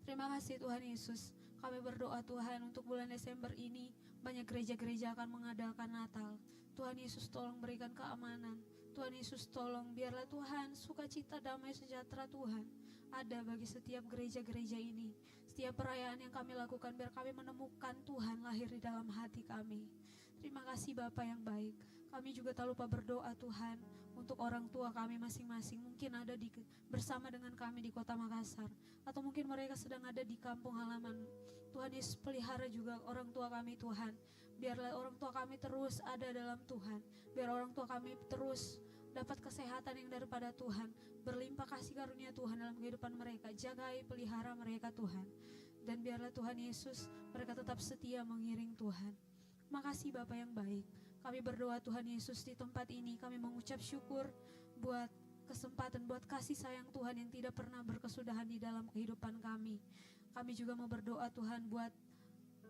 Terima kasih Tuhan Yesus. Kami berdoa Tuhan untuk bulan Desember ini banyak gereja-gereja akan mengadakan Natal. Tuhan Yesus tolong berikan keamanan. Tuhan Yesus tolong biarlah Tuhan sukacita, damai, sejahtera Tuhan ada bagi setiap gereja-gereja ini. Setiap perayaan yang kami lakukan biar kami menemukan Tuhan lahir di dalam hati kami. Terima kasih Bapa yang baik. Kami juga tak lupa berdoa Tuhan untuk orang tua kami masing-masing, mungkin ada bersama dengan kami di kota Makassar, atau mungkin mereka sedang ada di kampung halaman. Tuhan Yesus, pelihara juga orang tua kami Tuhan. Biarlah orang tua kami terus ada dalam Tuhan. Biar orang tua kami terus dapat kesehatan yang daripada Tuhan. Berlimpah kasih karunia Tuhan dalam kehidupan mereka. Jagai, pelihara mereka Tuhan. Dan biarlah Tuhan Yesus, mereka tetap setia mengiring Tuhan. Makasih Bapa yang baik. Kami berdoa Tuhan Yesus di tempat ini. Kami mengucap syukur buat kesempatan, buat kasih sayang Tuhan yang tidak pernah berkesudahan di dalam kehidupan kami. Kami juga mau berdoa Tuhan buat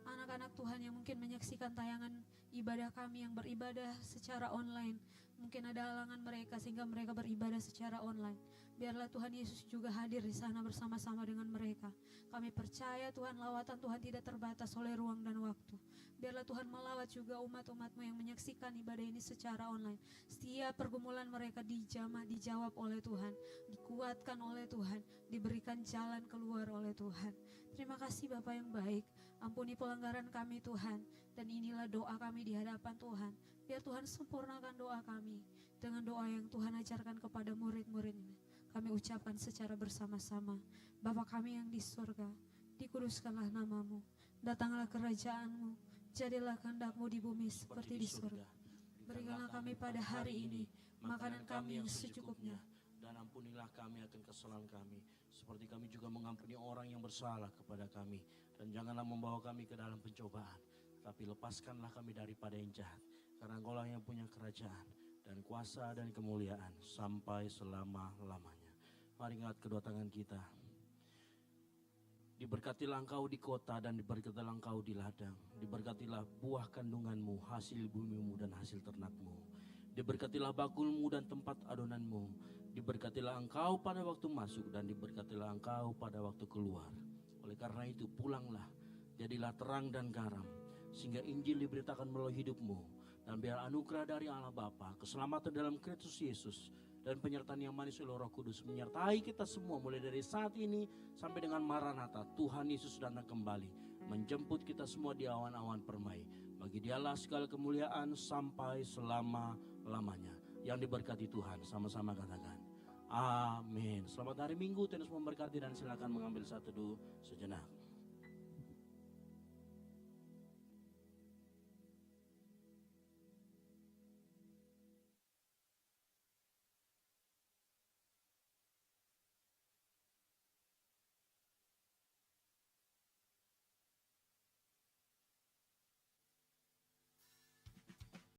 anak-anak Tuhan yang mungkin menyaksikan tayangan ibadah kami yang beribadah secara online. Mungkin ada halangan mereka sehingga mereka beribadah secara online. Biarlah Tuhan Yesus juga hadir di sana bersama-sama dengan mereka. Kami percaya Tuhan, lawatan Tuhan tidak terbatas oleh ruang dan waktu. Biarlah Tuhan melawat juga umat-umat-Mu yang menyaksikan ibadah ini secara online. Setiap pergumulan mereka dijamah, dijawab oleh Tuhan, dikuatkan oleh Tuhan, diberikan jalan keluar oleh Tuhan. Terima kasih Bapa yang baik. Ampuni pelanggaran kami Tuhan. Dan inilah doa kami di hadapan Tuhan. Biar Tuhan sempurnakan doa kami dengan doa yang Tuhan ajarkan kepada murid-murid-Nya. Kami ucapkan secara bersama-sama. Bapa kami yang di surga, dikuduskanlah nama-Mu. Datanglah kerajaan-Mu. Jadilah kehendak-Mu di bumi seperti di surga. Berikanlah kami pada hari ini makanan kami yang secukupnya. Dan ampunilah kami akan kesalahan kami, seperti kami juga mengampuni orang yang bersalah kepada kami. Dan janganlah membawa kami ke dalam pencobaan, tapi lepaskanlah kami daripada yang jahat. Karena Engkau lah yang punya kerajaan dan kuasa dan kemuliaan sampai selama-lamanya. Mari angkat kedua tangan kita. Diberkatilah engkau di kota dan diberkatilah engkau di ladang. Diberkatilah buah kandunganmu, hasil bumimu dan hasil ternakmu. Diberkatilah bakulmu dan tempat adonanmu. Diberkatilah engkau pada waktu masuk dan diberkatilah engkau pada waktu keluar. Oleh karena itu pulanglah, jadilah terang dan garam, sehingga Injil diberitakan melalui hidupmu. Dan biar anugerah dari Allah Bapa, keselamatan dalam Kristus Yesus, dan penyertaan yang manis oleh Roh Kudus menyertai kita semua mulai dari saat ini sampai dengan Maranatha. Tuhan Yesus datang kembali menjemput kita semua di awan-awan permai. Bagi Dialah segala kemuliaan sampai selama-lamanya. Yang diberkati Tuhan, sama-sama katakan amin. Selamat hari Minggu, Tuhan Yesus memberkati, dan silakan mengambil satu teduh sejenak.